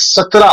17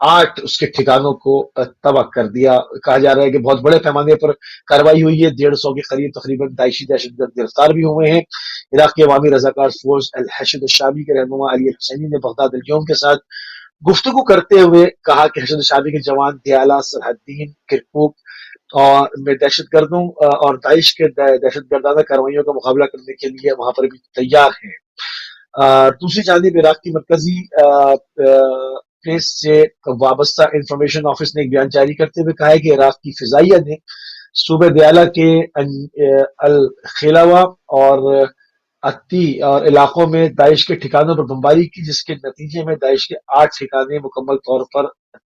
8 اس کے ٹھکانوں کو تباہ کر دیا. کہا جا رہا ہے کہ بہت بڑے پیمانے پر کارروائی ہوئی ہے. 150 کے قریب تقریباً داعشی دہشت گرد گرفتار بھی ہوئے ہیں. عراق کے عوامی رضاکار فورس الحشد الشعبی کے رہنما علی الحسینی نے بغداد اليوم کے ساتھ گفتگو کرتے ہوئے کہا کہ حشد الشعبی کے جوان دیالہ، سرحدین، کرکوک اور میں دہشت گردوں اور داعش کے دہشت گردانہ کارروائیوں کا مقابلہ کرنے کے لیے وہاں پر بھی تیار ہیں. دوسری جانب عراق کی مرکزی پریس سے وابستہ انفارمیشن آفس نے ایک بیان جاری کرتے ہوئے کہا ہے کہ عراق کی فضائیہ نے صوبہ دیالہ کے الخلاوہ اور اتی اور علاقوں میں داعش کے ٹھکانوں پر بمباری کی، جس کے نتیجے میں داعش کے 8 ٹھکانے مکمل طور پر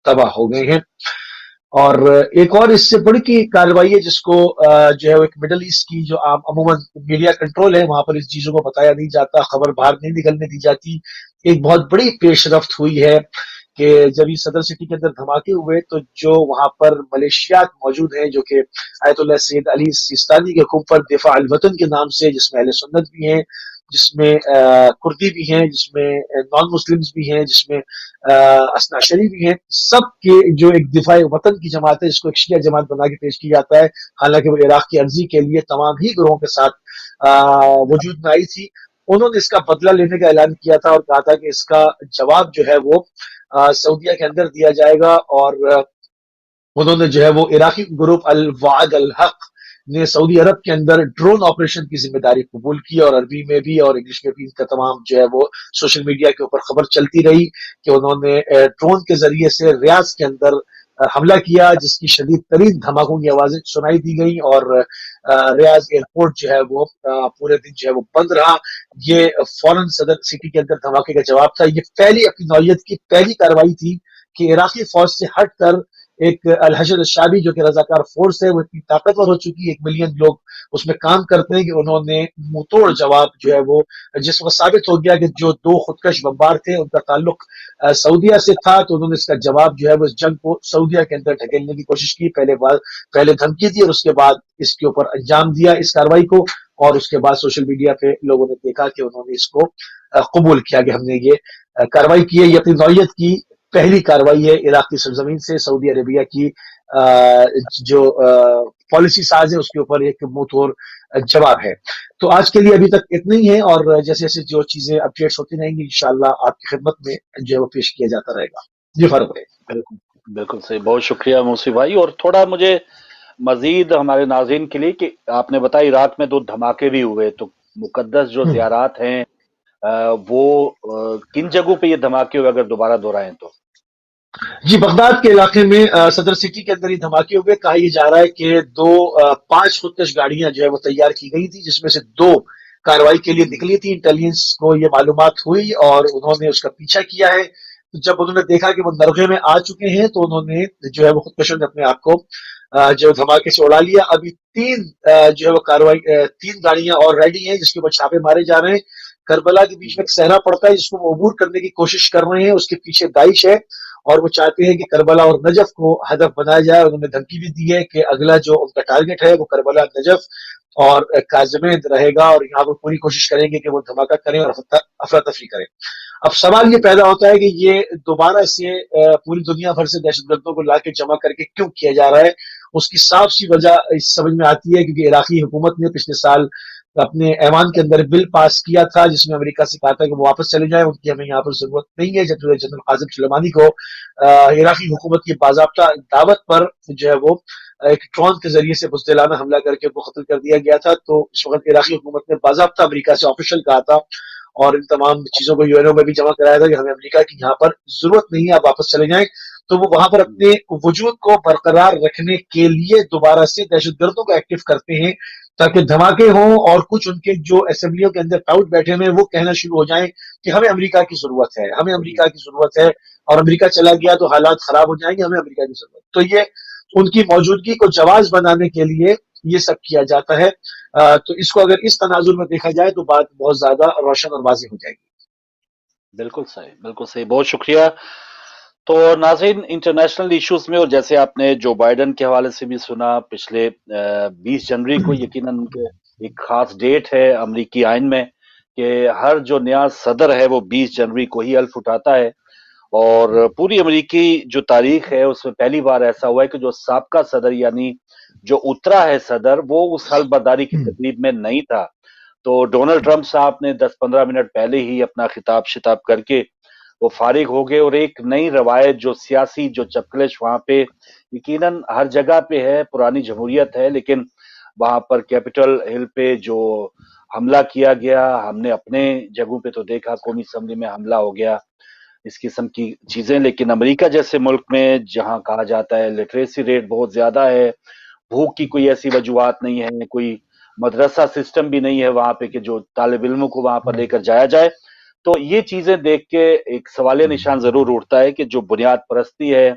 تباہ ہو گئے ہیں. اور ایک اور اس سے بڑی کی کارروائی ہے جس کو جو ہے وہ ایک مڈل ایسٹ کی جو عموماً میڈیا کنٹرول ہے وہاں پر اس چیزوں کو بتایا نہیں جاتا، خبر باہر نہیں نکلنے دی جاتی. ایک بہت بڑی پیش رفت ہوئی ہے کہ جب یہ صدر سٹی کے اندر دھماکے ہوئے تو جو وہاں پر ملیشیات موجود ہیں جو کہ آیت اللہ سید علی سیستانی کے حکم پر دفاع الوطن کے نام سے، جس میں اہل سنت بھی ہیں، جس میں کردی بھی ہیں، جس میں نان مسلمز بھی ہیں، جس میں اثنا شری بھی ہیں، سب کے جو ایک دفاع وطن کی جماعت ہے جس کو ایک شیعہ جماعت بنا کے پیش کیا جاتا ہے، حالانکہ وہ عراق کی عرضی کے لیے تمام ہی گروہوں کے ساتھ وجود میں آئی تھی. انہوں نے اس کا بدلہ لینے کا اعلان کیا تھا اور کہا تھا کہ اس کا جواب جو ہے وہ سعودیہ کے اندر دیا جائے گا. اور انہوں نے جو ہے وہ عراقی گروپ الوعد الحق نے سعودی عرب کے اندر ڈرون آپریشن کی ذمہ داری قبول کی، اور عربی میں بھی اور انگلش میں بھی ان کا تمام جو ہے وہ سوشل میڈیا کے اوپر خبر چلتی رہی کہ انہوں نے ڈرون کے ذریعے سے ریاض کے اندر حملہ کیا، جس کی شدید ترین دھماکوں کی آوازیں سنائی دی گئی اور ریاض ایئرپورٹ جو ہے وہ پورے دن جو ہے وہ بند رہا. یہ فوراً صدر سٹی کے اندر دھماکے کا جواب تھا. یہ پہلی اپنی نوعیت کی پہلی کارروائی تھی کہ عراقی فوج سے ہٹ کر ایک الحشد الشعبی جو کہ رضاکار فورس ہے وہ اتنی طاقتور ہو چکی ہے، 1 ملین لوگ اس میں کام کرتے ہیں، کہ انہوں نے منہ توڑ جواب جو ہے وہ جس وقت ثابت ہو گیا کہ جو 2 خودکش بمبار تھے ان کا تعلق سعودیہ سے تھا، تو انہوں نے اس کا جواب جو ہے وہ اس جنگ کو سعودیہ کے اندر ڈھکیلنے کی کوشش کی. پہلے دھمکی دی اور اس کے بعد اس کے اوپر انجام دیا اس کارروائی کو، اور اس کے بعد سوشل میڈیا پہ لوگوں نے دیکھا کہ انہوں نے اس کو قبول کیا کہ ہم نے یہ کارروائی کی ہے. یہ اپنی نوعیت کی پہلی کارروائی ہے عراق کی سرزمین سے سعودی عربیہ کی جو پالیسی ساز ہے اس کے اوپر ایک منہ توڑ جواب ہے. تو آج کے لیے ابھی تک اتنا ہی ہے، اور جیسے جیسے جو چیزیں اپڈیٹس ہوتی رہیں گی انشاءاللہ آپ کی خدمت میں جو ہے وہ پیش کیا جاتا رہے گا. جی فاروق بھائی. بالکل بالکل صحیح، بہت شکریہ موسی بھائی. اور تھوڑا مجھے مزید ہمارے ناظرین کے لیے کہ آپ نے بتایا عراق میں 2 دھماکے بھی ہوئے، تو مقدس جو زیارات ہیں وہ کن جگہوں پہ یہ دھماکے ہوئے اگر دوبارہ دہرائیں تو؟ جی بغداد کے علاقے میں صدر سٹی کے اندر یہ دھماکے ہوئے. کہا یہ جا رہا ہے کہ 5 خودکش گاڑیاں جو ہے وہ تیار کی گئی تھی، جس میں سے 2 کارروائی کے لیے نکلی تھی. انٹیلیجنس کو یہ معلومات ہوئی اور انہوں نے اس کا پیچھا کیا ہے. جب انہوں نے دیکھا کہ وہ نرغے میں آ چکے ہیں تو انہوں نے جو ہے وہ خودکشوں نے اپنے آپ کو جو دھماکے سے اڑا لیا. ابھی 3 جو ہے وہ کارروائی 3 گاڑیاں اور ریڈی ہیں جس کے اوپر چھاپے مارے جا رہے ہیں. کربلا کے بیچ میں ایک صحرا پڑتا ہے جس کو وہ عبور کرنے کی کوشش کر رہے ہیں، اس کے پیچھے داعش ہے اور وہ چاہتے ہیں کہ کربلا اور نجف کو ہدف بنایا جائے. انہوں نے دھمکی بھی دی ہے کہ اگلا جو ان کا ٹارگٹ ہے وہ کربلا، نجف اور کاظمین رہے گا، اور یہاں پر پوری کوشش کریں گے کہ وہ دھماکہ کریں اور افراتفری کریں. اب سوال یہ پیدا ہوتا ہے کہ یہ دوبارہ سے پوری دنیا بھر سے دہشت گردوں کو لا کے جمع کر کے کیوں کیا جا رہا ہے؟ اس کی صاف سی وجہ اس سمجھ میں آتی ہے کیونکہ عراقی حکومت نے پچھلے سال اپنے ایوان کے اندر بل پاس کیا تھا جس میں امریکہ سے کہا تھا کہ وہ واپس چلے جائیں، ان کی ہمیں یہاں پر ضرورت نہیں ہے. جنرل قاسم سلیمانی کو عراقی حکومت کی باضابطہ دعوت پر جو ہے وہ ایک ڈرون کے ذریعے سے بزدلانہ حملہ کر کے ان کو قتل کر دیا گیا تھا. تو اس وقت عراقی حکومت نے باضابطہ امریکہ سے آفیشل کہا تھا اور ان تمام چیزوں کو یو این او میں بھی جمع کرایا تھا کہ ہمیں امریکہ کی یہاں پر ضرورت نہیں ہے، آپ واپس چلے جائیں. تو وہ وہاں پر اپنے وجود کو برقرار رکھنے کے لیے دوبارہ سے دہشت گردوں کو ایکٹیو کرتے ہیں تاکہ دھماکے ہوں اور کچھ ان کے جو اسمبلیوں کے اندر ٹاؤٹ بیٹھے ہوئے وہ کہنا شروع ہو جائیں کہ ہمیں امریکہ کی ضرورت ہے، ہمیں امریکہ کی ضرورت ہے، اور امریکہ چلا گیا تو حالات خراب ہو جائیں گے، ہمیں امریکہ کی ضرورت. تو یہ ان کی موجودگی کو جواز بنانے کے لیے یہ سب کیا جاتا ہے. تو اس کو اگر اس تناظر میں دیکھا جائے تو بات بہت زیادہ روشن اور واضح ہو جائے گی. بالکل صحیح، بالکل صحیح، بہت شکریہ. تو ناظرین انٹرنیشنل ایشوز میں، اور جیسے آپ نے جو بائیڈن کے حوالے سے بھی سنا، پچھلے 20 جنوری کو یقیناً ایک خاص ڈیٹ ہے امریکی آئین میں کہ ہر جو نیا صدر ہے وہ 20 جنوری کو ہی حلف اٹھاتا ہے. اور پوری امریکی جو تاریخ ہے اس میں پہلی بار ایسا ہوا ہے کہ جو سابقہ صدر یعنی جو اترا ہے صدر وہ اس حلف برداری کی تقریب میں نہیں تھا. تو ڈونلڈ ٹرمپ صاحب نے 10-15 منٹ پہلے ہی اپنا خطاب شتاب کر کے وہ فارغ ہو گئے، اور ایک نئی روایت جو سیاسی جو چپکلش وہاں پہ یقیناً ہر جگہ پہ ہے، پرانی جمہوریت ہے، لیکن وہاں پر کیپٹل ہل پہ جو حملہ کیا گیا، ہم نے اپنے جگہوں پہ تو دیکھا قومی اسمبلی میں حملہ ہو گیا، اس قسم کی چیزیں، لیکن امریکہ جیسے ملک میں جہاں کہا جاتا ہے لٹریسی ریٹ بہت زیادہ ہے، بھوک کی کوئی ایسی وجوہات نہیں ہے، کوئی مدرسہ سسٹم بھی نہیں ہے وہاں پہ کہ جو طالب علموں کو وہاں پر لے کر جایا جائے، تو یہ چیزیں دیکھ کے ایک سوالیہ نشان ضرور اٹھتا ہے کہ جو بنیاد پرستی ہے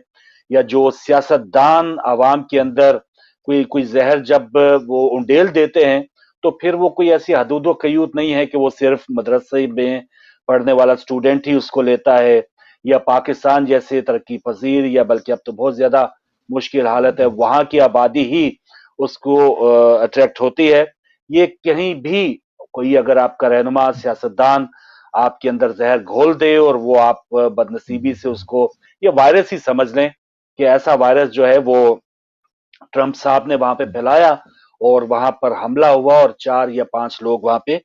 یا جو سیاست دان عوام کے اندر کوئی زہر جب وہ انڈیل دیتے ہیں تو پھر وہ کوئی ایسی حدود و قیود نہیں ہے کہ وہ صرف مدرسے میں پڑھنے والا اسٹوڈنٹ ہی اس کو لیتا ہے، یا پاکستان جیسے ترقی پذیر یا بلکہ اب تو بہت زیادہ مشکل حالت ہے وہاں کی آبادی ہی اس کو اٹریکٹ ہوتی ہے. یہ کہیں بھی کوئی اگر آپ کا رہنما سیاستدان آپ کے اندر زہر گھول دے اور وہ آپ بدنصیبی سے اس کو یہ وائرس ہی سمجھ لیں کہ ایسا وائرس جو ہے وہ ٹرمپ صاحب نے وہاں پہ پھیلایا اور وہاں پر حملہ ہوا اور 4 یا 5 لوگ وہاں پہ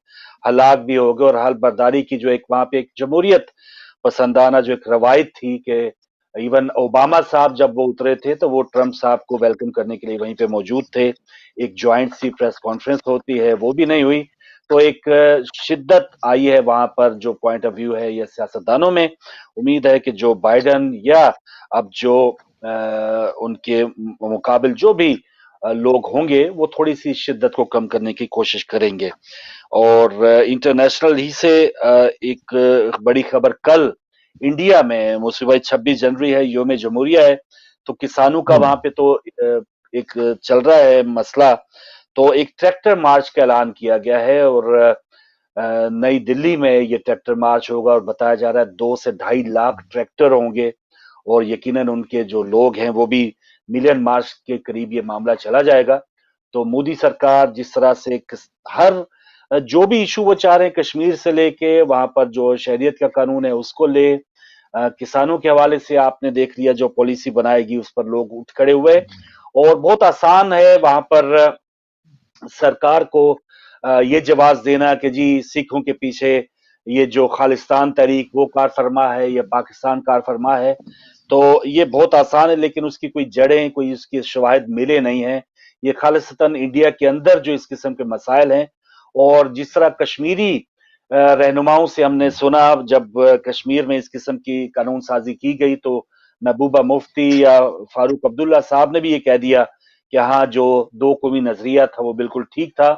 ہلاک بھی ہو گئے، اور حل برداری کی جو ایک وہاں پہ ایک جمہوریت پسندانہ جو ایک روایت تھی کہ ایون اوباما صاحب جب وہ اترے تھے تو وہ ٹرمپ صاحب کو ویلکم کرنے کے لیے وہیں پہ موجود تھے، ایک جوائنٹ سی پریس کانفرنس ہوتی ہے وہ بھی نہیں ہوئی، تو ایک شدت آئی ہے وہاں پر جو پوائنٹ آف ویو ہے یہ سیاستدانوں میں. امید ہے کہ جو بائیڈن یا اب جو ان کے مقابل جو بھی لوگ ہوں گے وہ تھوڑی سی شدت کو کم کرنے کی کوشش کریں گے. اور انٹرنیشنل ہی سے ایک بڑی خبر کل انڈیا میں موسیقی 26 جنوری ہے، یوم جمہوریہ ہے، تو کسانوں کا وہاں پہ تو ایک چل رہا ہے مسئلہ، تو ایک ٹریکٹر مارچ کا اعلان کیا گیا ہے، اور نئی دلی میں یہ ٹریکٹر مارچ ہوگا اور بتایا جا رہا ہے 2 سے 2.5 لاکھ ٹریکٹر ہوں گے، اور یقیناً ان کے جو لوگ ہیں وہ بھی ملین مارچ کے قریب یہ معاملہ چلا جائے گا. تو مودی سرکار جس طرح سے ہر جو بھی ایشو وہ چاہ رہے ہیں کشمیر سے لے کے وہاں پر جو شہریت کا قانون ہے اس کو لے، کسانوں کے حوالے سے آپ نے دیکھ لیا جو پالیسی بنائے گی اس پر لوگ اٹھ کھڑے ہوئے، اور بہت آسان ہے وہاں پر سرکار کو یہ جواز دینا کہ جی سکھوں کے پیچھے یہ جو خالصتان تحریک وہ کار فرما ہے یا پاکستان کار فرما ہے، تو یہ بہت آسان ہے، لیکن اس کی کوئی جڑیں کوئی اس کے شواہد ملے نہیں ہیں. یہ خالصتاً انڈیا کے اندر جو اس قسم کے مسائل ہیں، اور جس طرح کشمیری رہنماؤں سے ہم نے سنا جب کشمیر میں اس قسم کی قانون سازی کی گئی تو محبوبہ مفتی یا فاروق عبداللہ صاحب نے بھی یہ کہہ دیا کہ ہاں جو 2 قومی نظریہ تھا وہ بالکل ٹھیک تھا.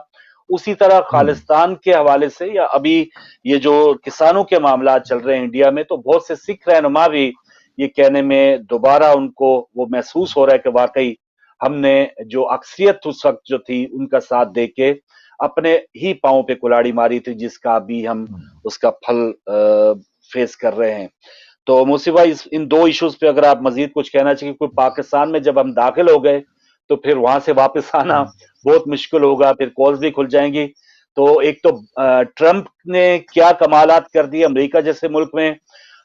اسی طرح خالصتان کے حوالے سے یا ابھی یہ جو کسانوں کے معاملات چل رہے ہیں انڈیا میں، تو بہت سے سکھ رہنما بھی یہ کہنے میں دوبارہ ان کو وہ محسوس ہو رہا ہے کہ واقعی ہم نے جو اکثریت اس وقت جو تھی ان کا ساتھ دے کے اپنے ہی پاؤں پہ کلاڑی ماری تھی، جس کا ابھی ہم اس کا پھل فیس کر رہے ہیں. تو مصیبہ ان 2 ایشوز پہ اگر آپ مزید کچھ کہنا چاہیے، کوئی پاکستان میں جب ہم داخل ہو گئے تو پھر وہاں سے واپس آنا بہت مشکل ہوگا، پھر کالز بھی کھل جائیں گی. تو ایک تو ٹرمپ نے کیا کمالات کر دی امریکہ جیسے ملک میں،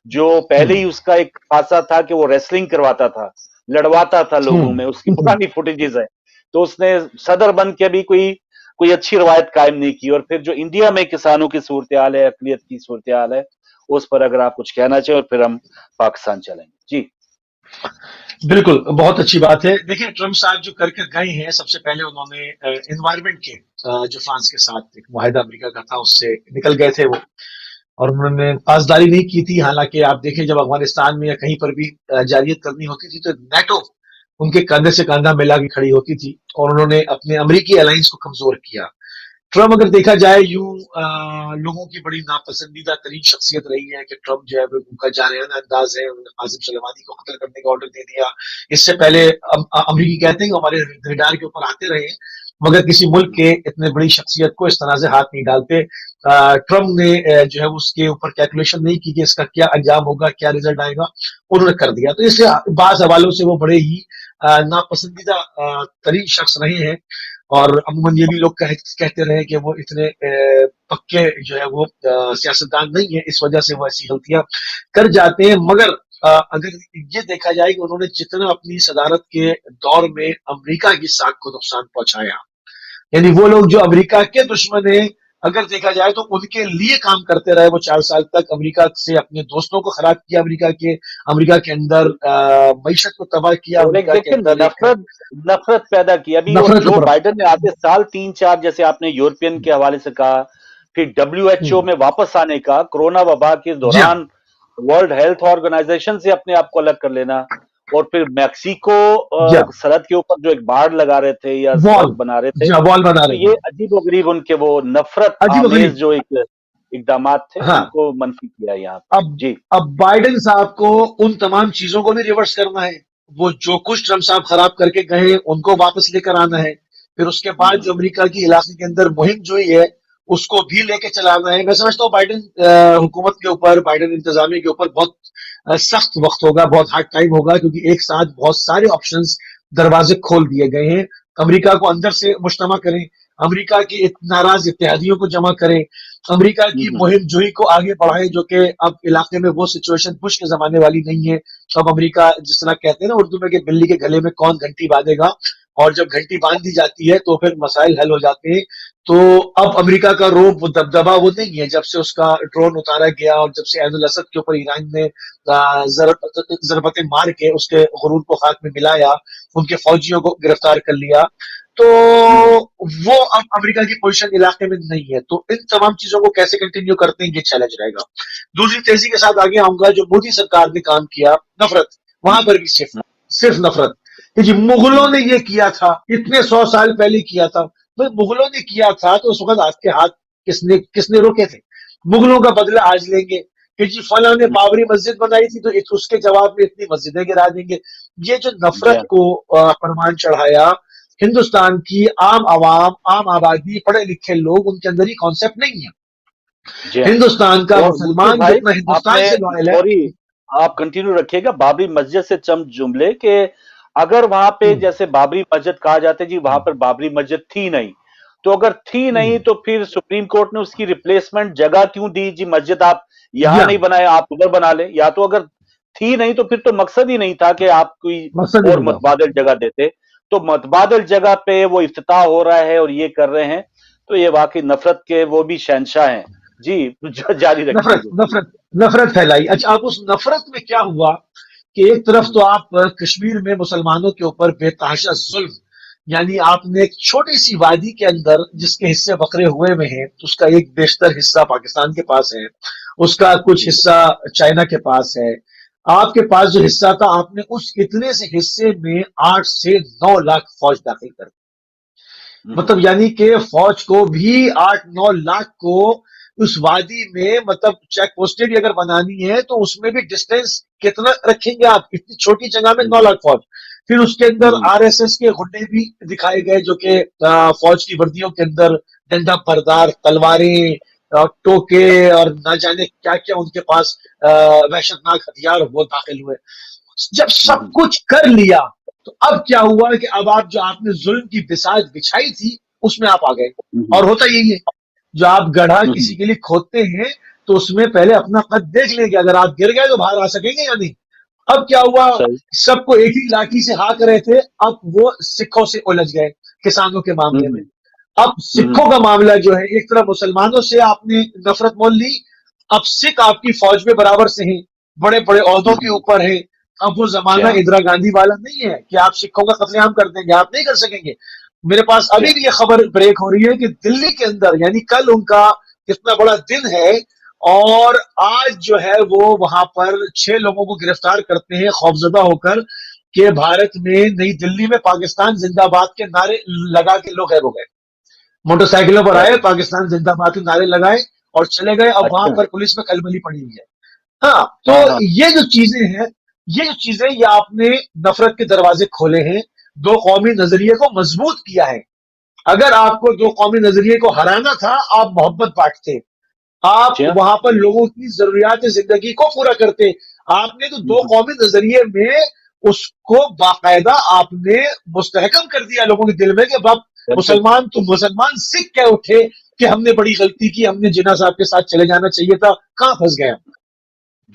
جو پہلے ہی اس کا ایک خاصہ تھا کہ وہ ریسلنگ کرواتا تھا، لڑواتا تھا لوگوں میں، اس کی پرانی فوٹیجز ہے، تو اس نے صدر بن کے بھی کوئی اچھی روایت قائم نہیں کی. اور پھر جو انڈیا میں کسانوں کی صورتحال ہے، اقلیت کی صورتحال ہے، اس پر اگر آپ کچھ کہنا چاہیں اور پھر ہم پاکستان چلیں گے. جی بالکل، بہت اچھی بات ہے. دیکھیں ٹرمپ صاحب جو کر کے گئے ہیں، سب سے پہلے انہوں نے انوائرمنٹ کے جو فرانس کے ساتھ ایک معاہدہ امریکہ کا تھا اس سے نکل گئے تھے وہ، اور انہوں نے پاسداری نہیں کی تھی. حالانکہ آپ دیکھیں جب افغانستان میں یا کہیں پر بھی جارحیت کرنی ہوتی تھی تو نیٹو ان کے کاندھے سے کاندھا ملا کے کھڑی ہوتی تھی، اور انہوں نے اپنے امریکی الائنس کو کمزور کیا. ٹرمپ اگر دیکھا جائے یوں لوگوں کی بڑی ناپسندیدہ ترین شخصیت رہی ہے کہ ٹرمپ جو ہے ان کا جارحانہ انداز ہے. انہوں نے قاسم سلیمانی کو قتل کرنے کا آرڈر دے دیا. اس سے پہلے امریکی کہتے ہیں کہ ہمارے ریڈار کے اوپر آتے رہے مگر کسی ملک کے اتنے بڑی شخصیت کو اس طرح سے ہاتھ نہیں ڈالتے. ٹرمپ نے جو ہے اس کے اوپر کیلکولیشن نہیں کی کہ اس کا کیا انجام ہوگا، کیا رزلٹ آئے گا، انہوں نے کر دیا. تو اس سے بعض حوالوں سے وہ بڑے ہی ناپسندیدہ ترین شخص رہے ہیں، اور عموماً یہ بھی لوگ کہتے رہے کہ وہ اتنے پکے جو ہے وہ سیاستدان نہیں ہے، اس وجہ سے وہ ایسی غلطیاں کر جاتے ہیں. مگر اگر یہ دیکھا جائے کہ انہوں نے جتنا اپنی صدارت کے دور میں امریکہ کی ساکھ کو نقصان پہنچایا، یعنی وہ لوگ جو امریکہ کے دشمن ہیں، اگر دیکھا جائے تو ان کے لیے کام کرتے رہے وہ 4 سال تک، امریکہ سے اپنے دوستوں کو خراب کیا، امریکہ کے اندر معیشت کو تباہ کیا، اور ایک امریکہ کے دیکھیں اندر ایک نفرت پیدا کی. ابھی اور نفرت جو کو بائیڈن نے آتے سال 3-4 جیسے آپ نے یورپین کے حوالے سے کہا، پھر WHO میں واپس آنے کا، کورونا وبا کے جی ہاں دوران ورلڈ ہیلتھ آرگنائزیشن سے اپنے آپ کو الگ کر لینا، اور پھر میکسیکو جی ہاں سرحد کے اوپر جو ایک باڑ لگا رہے تھے یا وال سڑک بنا رہے تھے، جی ہاں وال بنا تو رہے یہ ہیں عجیب و غریب ان کے وہ نفرت عجیب و آمیز غریب. جو ایک اقدامات تھے ہاں ان کو منفی کیا یہاں پہ. اب جی اب بائیڈن صاحب کو ان تمام چیزوں کو بھی ریورس کرنا ہے، وہ جو کچھ ٹرمپ صاحب خراب کر کے گئے ان کو واپس لے کر آنا ہے، پھر اس کے بعد جو امریکہ کی علاقے کے اندر مہم جوئی ہے اس کو بھی لے کے چلانا ہے. میں سمجھتا ہوں بائیڈن حکومت کے اوپر، بائیڈن انتظامیہ کے اوپر بہت سخت وقت ہوگا، بہت ہارڈ ٹائم ہوگا، کیونکہ ایک ساتھ بہت سارے آپشنز دروازے کھول دیے گئے ہیں. امریکہ کو اندر سے مجتمع کریں، امریکہ کے ناراض اتحادیوں کو جمع کریں، امریکہ کی مہم جوئی کو آگے بڑھائیں، جو کہ اب علاقے میں وہ سچویشن بش کے زمانے والی نہیں ہے. اب امریکہ جس طرح کہتے ہیں نا اردو میں کہ بلی کے گلے میں کون گھنٹی باندھے گا، اور جب گھنٹی باندھ دی جاتی ہے تو پھر مسائل حل ہو جاتے ہیں. تو اب امریکہ کا روب، وہ دبدبا وہ نہیں ہے. جب سے اس کا ڈرون اتارا گیا اور جب سے عین الاسد کے اوپر ایران نے ضربتیں مار کے اس کے غرور کو خاک میں ملایا، ان کے فوجیوں کو گرفتار کر لیا، تو وہ اب امریکہ کی پوزیشن علاقے میں نہیں ہے. تو ان تمام چیزوں کو کیسے کنٹینیو کرتے ہیں یہ چیلنج رہے گا. دوسری تیزی کے ساتھ آگے آؤں گا، جو مودی سرکار نے کام کیا، نفرت، وہاں پر بھی صرف نفرت. کہ جی مغلوں نے یہ کیا تھا، اتنے 100 سال پہلے کیا تھا. مغلوں نے کیا تھا تو اس وقت آپ کے ہاتھ کس نے روکے تھے؟ مغلوں کا بدلہ آج لیں گے کہ جی فلاں نے بابری مسجد بنائی تھی تو اس کے جواب میں اتنی مسجدیں گرا دیں گے. یہ جو نفرت کو پرمان چڑھایا، ہندوستان کی عام عوام، عام آبادی، پڑھے لکھے لوگ، ان کے اندر یہ کانسیپٹ نہیں جی ہے. ہاں. ہندوستان کا اور مصطفی مسلمان بھائی جتنا آپ ہندوستان نے سے لوائل ہے. سوری آپ کنٹینیو رکھیے گا بابری مسجد سے چند جملے کہ اگر وہاں پہ جیسے بابری مسجد کہا جاتا ہے جی وہاں پر بابری مسجد تھی نہیں، تو اگر تھی نہیں تو پھر سپریم کورٹ نے اس کی ریپلیسمنٹ جگہ کیوں دی جی مسجد آپ یہاں یا نہیں بنائے آپ ادھر بنا لیں؟ یا تو اگر تھی نہیں تو پھر تو مقصد ہی نہیں تھا کہ آپ کوئی مقصد ہی اور نہیں تھا. متبادل جگہ دیتے. تو متبادل جگہ پہ وہ افتتاح ہو رہا ہے اور یہ کر رہے ہیں، تو یہ واقعی نفرت کے وہ بھی شہنشاہ ہیں. جی جاری رکھیے نفرت گفتگو. نفرت نفرت پھیلائی. اچھا اب اس نفرت میں کیا ہوا کہ ایک طرف تو آپ کشمیر میں مسلمانوں کے اوپر بے تحاشا ظلم، یعنی آپ نے ایک چھوٹی سی وادی کے اندر جس کے حصے بکرے ہوئے میں ہیں، اس کا ایک بیشتر حصہ پاکستان کے پاس ہے، اس کا کچھ حصہ چائنا کے پاس ہے. آپ کے پاس جو حصہ تھا، آپ نے اس اتنے سے حصے میں 8 سے 9 لاکھ فوج داخل کر دی. مطلب یعنی کہ فوج کو بھی 8-9 لاکھ کو اس وادی میں، مطلب چیک پوسٹیں بھی اگر بنانی ہے تو اس میں بھی ڈسٹینس کتنا رکھیں گے آپ؟ اتنی چھوٹی جگہ میں 9 لاکھ فوج. پھر اس کے اندر RSS کے غنڈے بھی دکھائے گئے، جو کہ فوج کی وردیوں کے اندر ڈنڈا بردار، تلواریں، ٹوکے اور نہ جانے کیا کیا ان کے پاس وحشتناک ہتھیار وہ داخل ہوئے. جب سب کچھ کر لیا تو اب کیا ہوا کہ اب آپ نے ظلم کی بساط بچھائی تھی اس میں آپ آ گئے. اور ہوتا یہی ہے، جو آپ گڑھا کسی کے لیے کھودتے ہیں تو اس میں پہلے اپنا قد دیکھ لیں کہ اگر آپ گر گئے تو باہر آ سکیں گے یا نہیں. اب کیا ہوا، سب کو ایک ہی لاٹھی سے ہانک رہے تھے، اب وہ سکھوں سے الجھ گئے کسانوں کے معاملے میں. اب سکھوں کا معاملہ جو ہے، ایک طرح مسلمانوں سے آپ نے نفرت مول لی، اب سکھ آپ کی فوج میں برابر سے ہیں، بڑے بڑے عہدوں کے اوپر ہیں. اب وہ زمانہ اندرا گاندھی والا نہیں ہے کہ آپ سکھوں کا قتل عام کر دیں گے، آپ نہیں کر سکیں گے. میرے پاس ابھی بھی یہ خبر بریک ہو رہی ہے کہ دلی کے اندر، یعنی کل ان کا اتنا بڑا دن ہے اور آج جو ہے وہ وہاں پر 6 لوگوں کو گرفتار کرتے ہیں خوفزدہ ہو کر کہ بھارت میں، نئی دلی میں پاکستان زندہ باد کے نعرے لگا کے لوگ غائب ہو گئے. موٹر سائیکلوں پر آئے، پاکستان زندہ باد کے نعرے لگائے اور چلے گئے. اب وہاں پر پولیس میں کلبلی پڑی ہوئی ہے. ہاں تو یہ جو چیزیں ہیں، یہ آپ نے نفرت کے دروازے کھولے ہیں، دو قومی نظریے کو مضبوط کیا ہے. اگر آپ کو دو قومی نظریے کو ہرانا تھا، آپ محبت بانٹتے، آپ وہاں پر لوگوں کی ضروریات زندگی کو پورا کرتے. آپ نے تو دو قومی نظریے میں اس کو باقاعدہ آپ نے مستحکم کر دیا لوگوں کے دل میں کہ اب مسلمان سکھ کہہ اٹھے کہ ہم نے بڑی غلطی کی، ہم نے جناح صاحب کے ساتھ چلے جانا چاہیے تھا. کہاں پھنس گئے ہم؟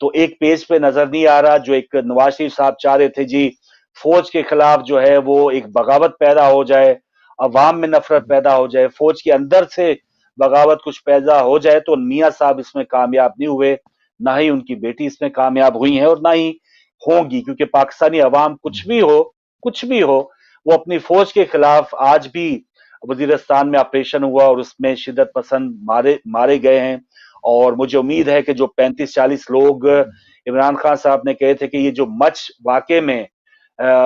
تو ایک پیج پہ نظر نہیں آ رہا جو ایک نواز شریف صاحب چاہ رہے تھے جی فوج کے خلاف جو ہے وہ ایک بغاوت پیدا ہو جائے، عوام میں نفرت پیدا ہو جائے، فوج کے اندر سے بغاوت کچھ پیدا ہو جائے، تو میاں صاحب اس میں کامیاب نہیں ہوئے، نہ ہی ان کی بیٹی اس میں کامیاب ہوئی ہیں اور نہ ہی ہوں گی، کیونکہ پاکستانی عوام کچھ بھی ہو وہ اپنی فوج کے خلاف آج بھی وزیرستان میں آپریشن ہوا اور اس میں شدت پسند مارے گئے ہیں، اور مجھے امید ہے کہ جو 35-40 لوگ عمران خان صاحب نے کہے تھے کہ یہ جو مچ واقعے میں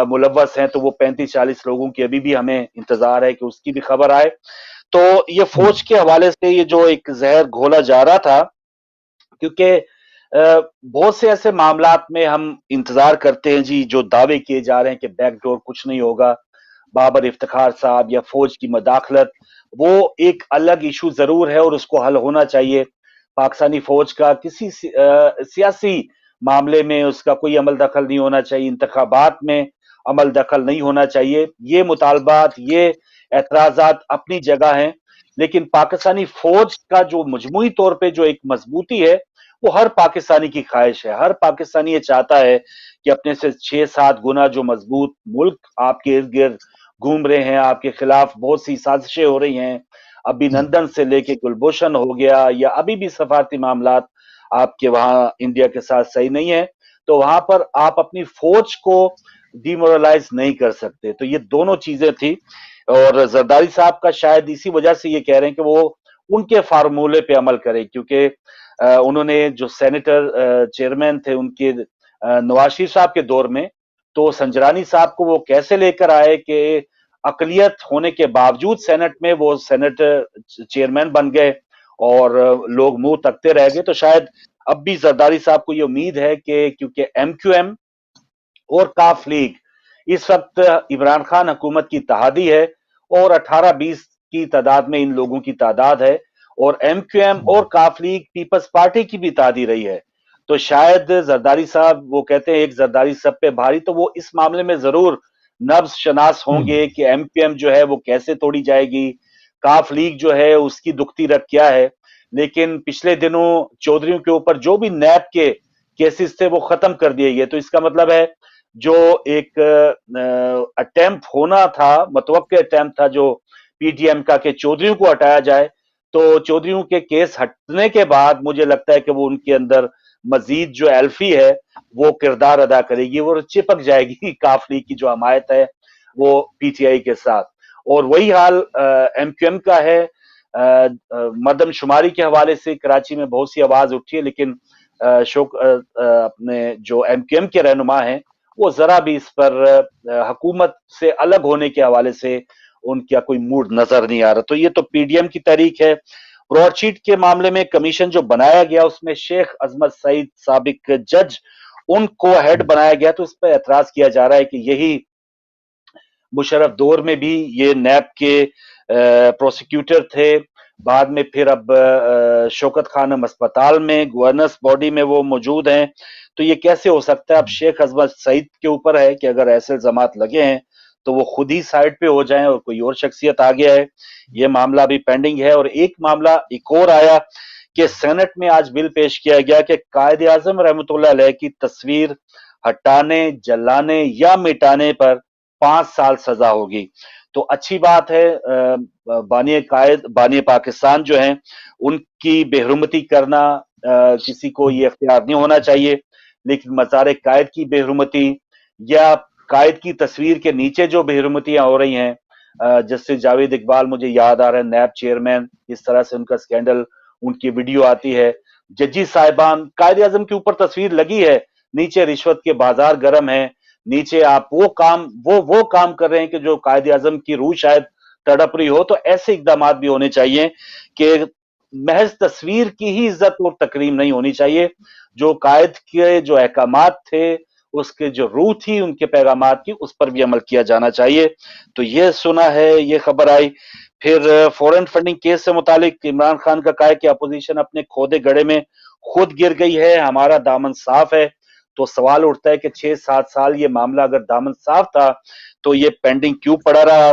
ملوث ہیں، تو وہ 35-40 لوگوں کی ابھی بھی ہمیں انتظار ہے کہ اس کی بھی خبر آئے۔ تو یہ فوج کے حوالے سے یہ جو ایک زہر گھولا جا رہا تھا، کیونکہ بہت سے ایسے معاملات میں ہم انتظار کرتے ہیں جی جو دعوے کیے جا رہے ہیں کہ بیک ڈور کچھ نہیں ہوگا، بابر افتخار صاحب یا فوج کی مداخلت، وہ ایک الگ ایشو ضرور ہے اور اس کو حل ہونا چاہیے۔ پاکستانی فوج کا کسی سیاسی معاملے میں اس کا کوئی عمل دخل نہیں ہونا چاہیے، انتخابات میں عمل دخل نہیں ہونا چاہیے۔ یہ مطالبات، یہ اعتراضات اپنی جگہ ہیں، لیکن پاکستانی فوج کا جو مجموعی طور پہ جو ایک مضبوطی ہے وہ ہر پاکستانی کی خواہش ہے۔ ہر پاکستانی یہ چاہتا ہے کہ اپنے سے 6-7 گنا جو مضبوط ملک آپ کے ارد گرد گھوم رہے ہیں، آپ کے خلاف بہت سی سازشیں ہو رہی ہیں، ابھی نندن سے لے کے گلبھوشن ہو گیا، یا ابھی بھی سفارتی معاملات آپ کے وہاں انڈیا کے ساتھ صحیح نہیں ہے، تو وہاں پر آپ اپنی فوج کو ڈی مورلائز نہیں کر سکتے۔ تو یہ دونوں چیزیں تھی، اور زرداری صاحب کا شاید اسی وجہ سے یہ کہہ رہے ہیں کہ وہ ان کے فارمولے پہ عمل کرے، کیونکہ انہوں نے جو سینیٹر چیئرمین تھے ان کے نواز شریف صاحب کے دور میں، تو سنجرانی صاحب کو وہ کیسے لے کر آئے کہ اقلیت ہونے کے باوجود سینٹ میں وہ سینٹ چیئرمین بن گئے اور لوگ منہ تکتے رہ گئے۔ تو شاید اب بھی زرداری صاحب کو یہ امید ہے کہ کیونکہ ایم کیو ایم اور کاف لیگ اس وقت عمران خان حکومت کی اتحادی ہے، اور 18-20 کی تعداد میں ان لوگوں کی تعداد ہے، اور ایم کیو ایم اور کاف لیگ پیپلز پارٹی کی بھی اتحادی رہی ہے، تو شاید زرداری صاحب، وہ کہتے ہیں ایک زرداری سب پہ بھاری، تو وہ اس معاملے میں ضرور نبض شناس ہوں گے کہ ایم کیو ایم جو ہے وہ کیسے توڑی جائے گی، کاف لیگ جو ہے اس کی دکھتی رکھ کیا ہے۔ لیکن پچھلے دنوں چودھریوں کے اوپر جو بھی نیب کے کیسز تھے وہ ختم کر دیے گئے، تو اس کا مطلب ہے جو ایک اٹیمپٹ ہونا تھا، متوقع اٹیمپٹ تھا جو پی ٹی ایم کا کہ چودھریوں کو ہٹایا جائے، تو چودھریوں کے کیس ہٹنے کے بعد مجھے لگتا ہے کہ وہ ان کے اندر مزید جو ایلفی ہے وہ کردار ادا کرے گی، وہ چپک جائے گی کاف لیگ کی جو حمایت ہے وہ پی ٹی آئی کے ساتھ۔ اور وہی حال ایم کیو ایم کا ہے، مردم شماری کے حوالے سے کراچی میں بہت سی آواز اٹھی ہے، لیکن اپنے جو ایم کیو ایم کے رہنما ہیں وہ ذرا بھی اس پر حکومت سے الگ ہونے کے حوالے سے ان کا کوئی موڈ نظر نہیں آ رہا۔ تو یہ تو پی ڈی ایم کی تحریک ہے۔ براڈ شیٹ کے معاملے میں کمیشن جو بنایا گیا اس میں شیخ عظمت سعید سابق جج ان کو ہیڈ بنایا گیا، تو اس پہ اعتراض کیا جا رہا ہے کہ یہی مشرف دور میں بھی یہ نیب کے پروسیکیوٹر تھے، بعد میں پھر اب شوکت خانم اسپتال میں گورننس باڈی میں وہ موجود ہیں، تو یہ کیسے ہو سکتا ہے؟ اب شیخ عظمت سعید کے اوپر ہے کہ اگر ایسے الزامات لگے ہیں تو وہ خود ہی سائڈ پہ ہو جائیں اور کوئی اور شخصیت آ گیا ہے۔ یہ معاملہ بھی پینڈنگ ہے۔ اور ایک معاملہ ایک اور آیا کہ سینٹ میں آج بل پیش کیا گیا کہ قائد اعظم رحمۃ اللہ علیہ کی تصویر ہٹانے، جلانے یا مٹانے پر 5 سال سزا ہوگی۔ تو اچھی بات ہے، بانی پاکستان جو ہیں ان کی بے حرمتی کرنا کسی کو یہ اختیار نہیں ہونا چاہیے، لیکن مزار قائد کی بے حرمتی یا قائد کی تصویر کے نیچے جو بے حرمتیاں ہو رہی ہیں، جسٹس جاوید اقبال مجھے یاد آ رہا ہے، نیب چیئرمین، اس طرح سے ان کا سکینڈل، ان کی ویڈیو آتی ہے، ججی صاحبان، قائد اعظم کے اوپر تصویر لگی ہے، نیچے رشوت کے بازار گرم ہیں، نیچے آپ وہ کام کر رہے ہیں کہ جو قائد اعظم کی روح شاید تڑپ رہی ہو۔ تو ایسے اقدامات بھی ہونے چاہیے کہ محض تصویر کی ہی عزت اور تکریم نہیں ہونی چاہیے، جو قائد کے جو احکامات تھے، اس کے جو روح تھی ان کے پیغامات کی، اس پر بھی عمل کیا جانا چاہیے۔ تو یہ سنا ہے، یہ خبر آئی۔ پھر فورن فنڈنگ کیس سے متعلق عمران خان کا کہا ہے کہ اپوزیشن اپنے کھودے گڑھے میں خود گر گئی ہے، ہمارا دامن صاف ہے۔ تو سوال اٹھتا ہے کہ 6-7 سال یہ معاملہ اگر دامن صاف تھا تو یہ پینڈنگ کیوں پڑا رہا؟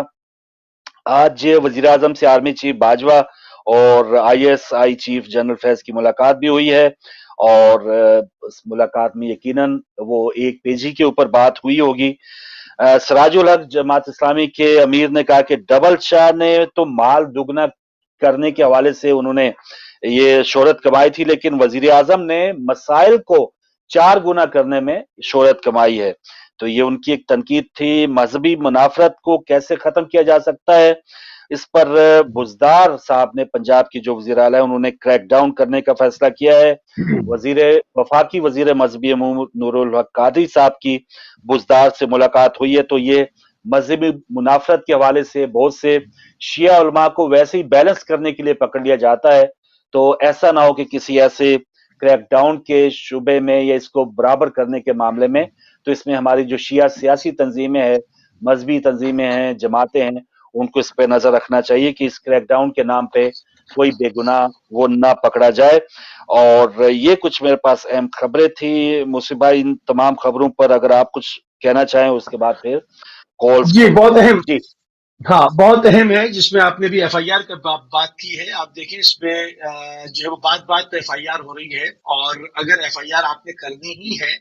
آج وزیراعظم سے آرمی چیف باجوہ اور I S I chief general Faiz کی ملاقات بھی ہوئی ہے، اور اس ملاقات میں یقیناً وہ ایک پیجی کے اوپر بات ہوئی ہوگی۔ سراج الحق جماعت اسلامی کے امیر نے کہا کہ ڈبل شاہ نے تو مال دگنا کرنے کے حوالے سے انہوں نے یہ شہرت کمائی تھی، لیکن وزیر اعظم نے مسائل کو 4 گنا کرنے میں شہرت کمائی ہے۔ تو یہ ان کی ایک تنقید تھی۔ مذہبی منافرت کو کیسے ختم کیا جا سکتا ہے، اس پر بزدار صاحب نے، پنجاب کی جو وزیر اعلیٰ ہے، انہوں نے کریک ڈاؤن کرنے کا فیصلہ کیا ہے۔ وفاقی وزیر مذہبی امور نور الحق قادری صاحب کی بزدار سے ملاقات ہوئی ہے، تو یہ مذہبی منافرت کے حوالے سے بہت سے شیعہ علماء کو ویسے ہی بیلنس کرنے کے لیے پکڑ لیا جاتا ہے، تو ایسا نہ ہو کہ کسی ایسے کریک ڈاؤن کے شعبے میں یا اس کو برابر کرنے کے معاملے میں، تو اس میں ہماری جو شیعہ سیاسی تنظیمیں ہیں، مذہبی تنظیمیں ہیں، جماعتیں ہیں، ان کو اس پہ نظر رکھنا چاہیے کہ اس کریک ڈاؤن کے نام پہ کوئی بے گناہ وہ نہ پکڑا جائے۔ اور یہ کچھ میرے پاس اہم خبریں تھی۔ مصیبہ ان تمام خبروں پر اگر آپ کچھ کہنا چاہیں اس کے بعد پھر کالز جی کو بہت اہم، جی ہاں بہت اہم ہے، جس میں آپ نے بھی ایف آئی آر کا بات کی ہے۔ آپ دیکھیں اس میں جو ہے وہ بات پہ ایف آئی آر ہو رہی ہے، اور اگر ایف آئی آر آپ نے کرنی ہی ہے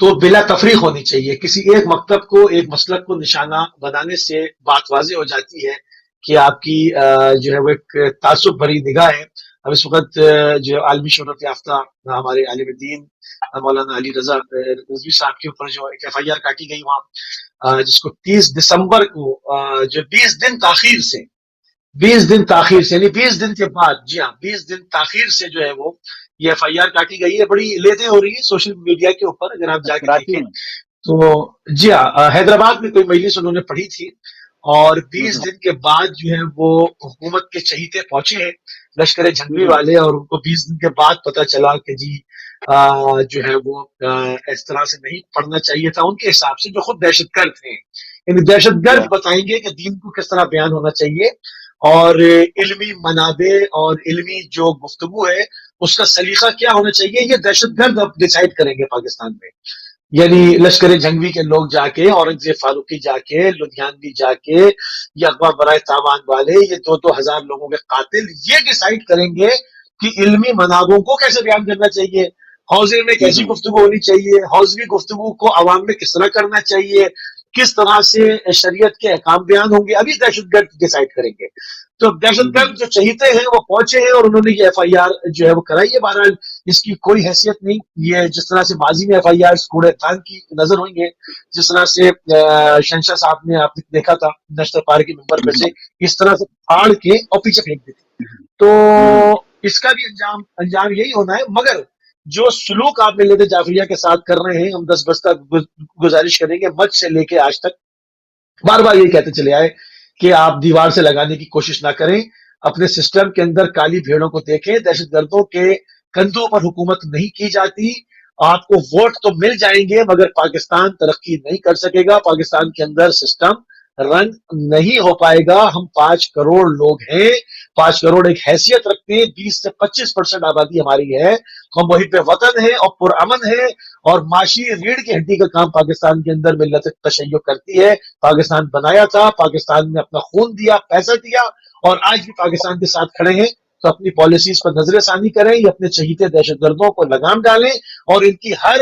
تو بلا تفریق ہونی چاہیے۔ کسی ایک مکتب کو، ایک مسلک کو نشانہ بنانے سے بات واضح ہو جاتی ہے کہ آپ کی جو ہے وہ ایک تعصب بھری نگاہ ہے۔ اب اس وقت جو عالمی شہرت یافتہ ہمارے عالم دین مولانا علی رضا رضوی صاحب کے اوپر جو ایک ایف آئی آر کاٹی گئی وہاں، جس کو 30 دسمبر کو جو 20 دن تاخیر سے یعنی 20 دن کے بعد، جی ہاں 20 دن تاخیر سے جو ہے وہ یہ ایف آئی آر کاٹی گئی ہے۔ بڑی لیدیں ہو رہی ہیں سوشل میڈیا کے اوپر، اگر آپ جا کے کراچی دیکھیں میں تو جی ہاں حیدرآباد میں کوئی مجلس انہوں نے پڑھی تھی، اور 20 دن کے بعد جو ہے وہ حکومت کے چہیتے پہنچے ہیں لشکر جھنگوی والے، اور ان کو 20 دن کے بعد پتہ چلا کہ جی جو ہے وہ اس طرح سے نہیں پڑھنا چاہیے تھا ان کے حساب سے، جو خود دہشت گرد ہیں۔ یعنی دہشت گرد بتائیں گے کہ دین کو کس طرح بیان ہونا چاہیے، اور علمی منابع اور علمی جو گفتگو ہے اس کا سلیقہ کیا ہونا چاہیے، یہ دہشت گرد اب ڈیسائیڈ کریں گے پاکستان میں۔ یعنی لشکر جھنگوی کے لوگ جا کے، اورنگزیب فاروقی جا کے، لدھیانوی جا کے، یا اقوام برائے تاوان والے، یہ 2,000 لوگوں کے قاتل یہ ڈیسائیڈ کریں گے کہ علمی منابعوں کو کیسے بیان کرنا چاہیے، حوزے میں کیسی گفتگو ہونی چاہیے، حوزوی گفتگو کو عوام میں کس طرح کرنا چاہیے، کس طرح سے شریعت کے احکام بیان ہوں گے، ابھی دہشت گرد ڈیسائیڈ کریں گے۔ تو دہشت گرد جو چہیتے ہیں وہ پہنچے ہیں، اور انہوں نے یہ ایف آئی آر جو ہے وہ کرائی ہے۔ بہرحال اس کی کوئی حیثیت نہیں، یہ جس طرح سے ماضی میں ایف آئی آر کوڑے تھان کی نظر ہوئی ہیں، جس طرح سے شہنشاہ صاحب نے آپ نے دیکھا تھا نشتر پار کے ممبر پہ سے اس طرح سے پھاڑ کے اور پیچھے پھینک دیتے، تو اس کا بھی انجام یہی ہونا ہے۔ مگر جو سلوک آپ ملت جعفریہ کے ساتھ کر رہے ہیں، ہم دس بستہ گزارش کریں گے مجھ سے لے کے آج تک بار بار یہی کہتے چلے آئے کہ آپ دیوار سے لگانے کی کوشش نہ کریں، اپنے سسٹم کے اندر کالی بھیڑوں کو دیکھیں۔ دہشت گردوں کے کندھوں پر حکومت نہیں کی جاتی، آپ کو ووٹ تو مل جائیں گے مگر پاکستان ترقی نہیں کر سکے گا، پاکستان کے اندر سسٹم رن نہیں ہو پائے گا۔ ہم 5 کروڑ لوگ ہیں، 5 کروڑ ایک حیثیت رکھتے ہیں، 20 سے 25% آبادی ہماری ہے، ہم محب وطن ہیں اور پرامن ہے، اور معاشی ریڑھ کی ہڈی کا کام پاکستان کے اندر ملت تشیع کرتی ہے۔ پاکستان بنایا تھا، پاکستان نے اپنا خون دیا، پیسہ دیا، اور آج بھی پاکستان کے ساتھ کھڑے ہیں۔ تو اپنی پالیسیز پر نظر ثانی کریں، یہ اپنے چہیتے دہشت گردوں کو لگام ڈالیں، اور ان کی ہر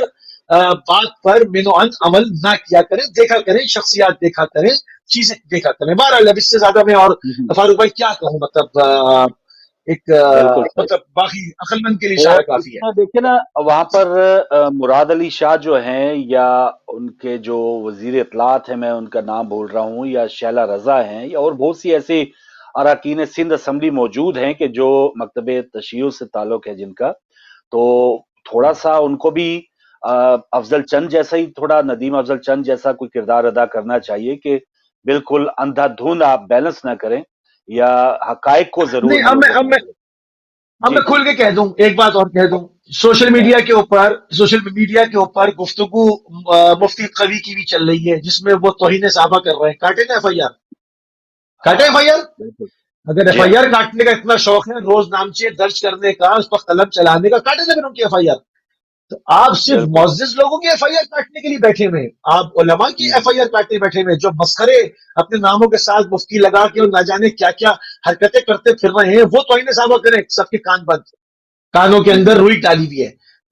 بات پر مینو ان عمل نہ کیا کریں، دیکھا کریں، شخصیات دیکھا کریں، چیزیں دیکھا کریں۔ بہرحال اب اس سے زیادہ میں اور فاروق بھائی کیا کہوں، مطلب ایک بالکل صحیح۔ مطلب باقی عقل مند کے لیے اشارہ کافی ہے۔ دیکھیے نا، وہاں پر مراد علی شاہ جو ہیں، یا ان کے جو وزیر اطلاعات ہیں، میں ان کا نام بول رہا ہوں، یا شیلا رضا ہیں، یا اور بہت سی ایسی اراکین سندھ اسمبلی موجود ہیں کہ جو مکتب تشیع سے تعلق ہے جن کا، تو تھوڑا سا ان کو بھی افضل چند جیسا ہی، تھوڑا ندیم افضل چند جیسا کوئی کردار ادا کرنا چاہیے کہ بالکل اندھا دھند آپ بیلنس نہ کریں، یا حقائق کو ضرور نہیں، لوگوں کو اب میں کھل کے کہہ دوں، ایک بات اور کہہ دوں، سوشل میڈیا کے اوپر گفتگو مفتی قوی کی بھی چل رہی ہے، جس میں وہ توہین صحابہ کر رہے ہیں۔ کاٹے نا ایف آئی آر، کاٹے ایف آئی آر۔ اگر ایف جی ہاں آئی آر کاٹنے کا اتنا شوق ہے، روز نامچے درج کرنے کا، اس پر قلم چلانے کا، کاٹے نا پھر ان کی ایف آئی آر۔ تو آپ صرف بالکل معزز لوگوں کی ایف آئی آر کاٹنے کے لیے بیٹھے ہوئے ہیں، آپ علماء کی ایف آئی آر کاٹنے بیٹھے ہوئے ہیں، جو مسخرے اپنے ناموں کے ساتھ مفتی لگا کے اور نہ جانے کیا کیا حرکتیں کرتے پھر رہے ہیں، وہ توہین صحابہ کریں، سب کے کان بند، کانوں کے اندر روئی ڈالی ہوئی ہے۔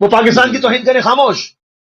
وہ پاکستان کی توہین کریں خاموش،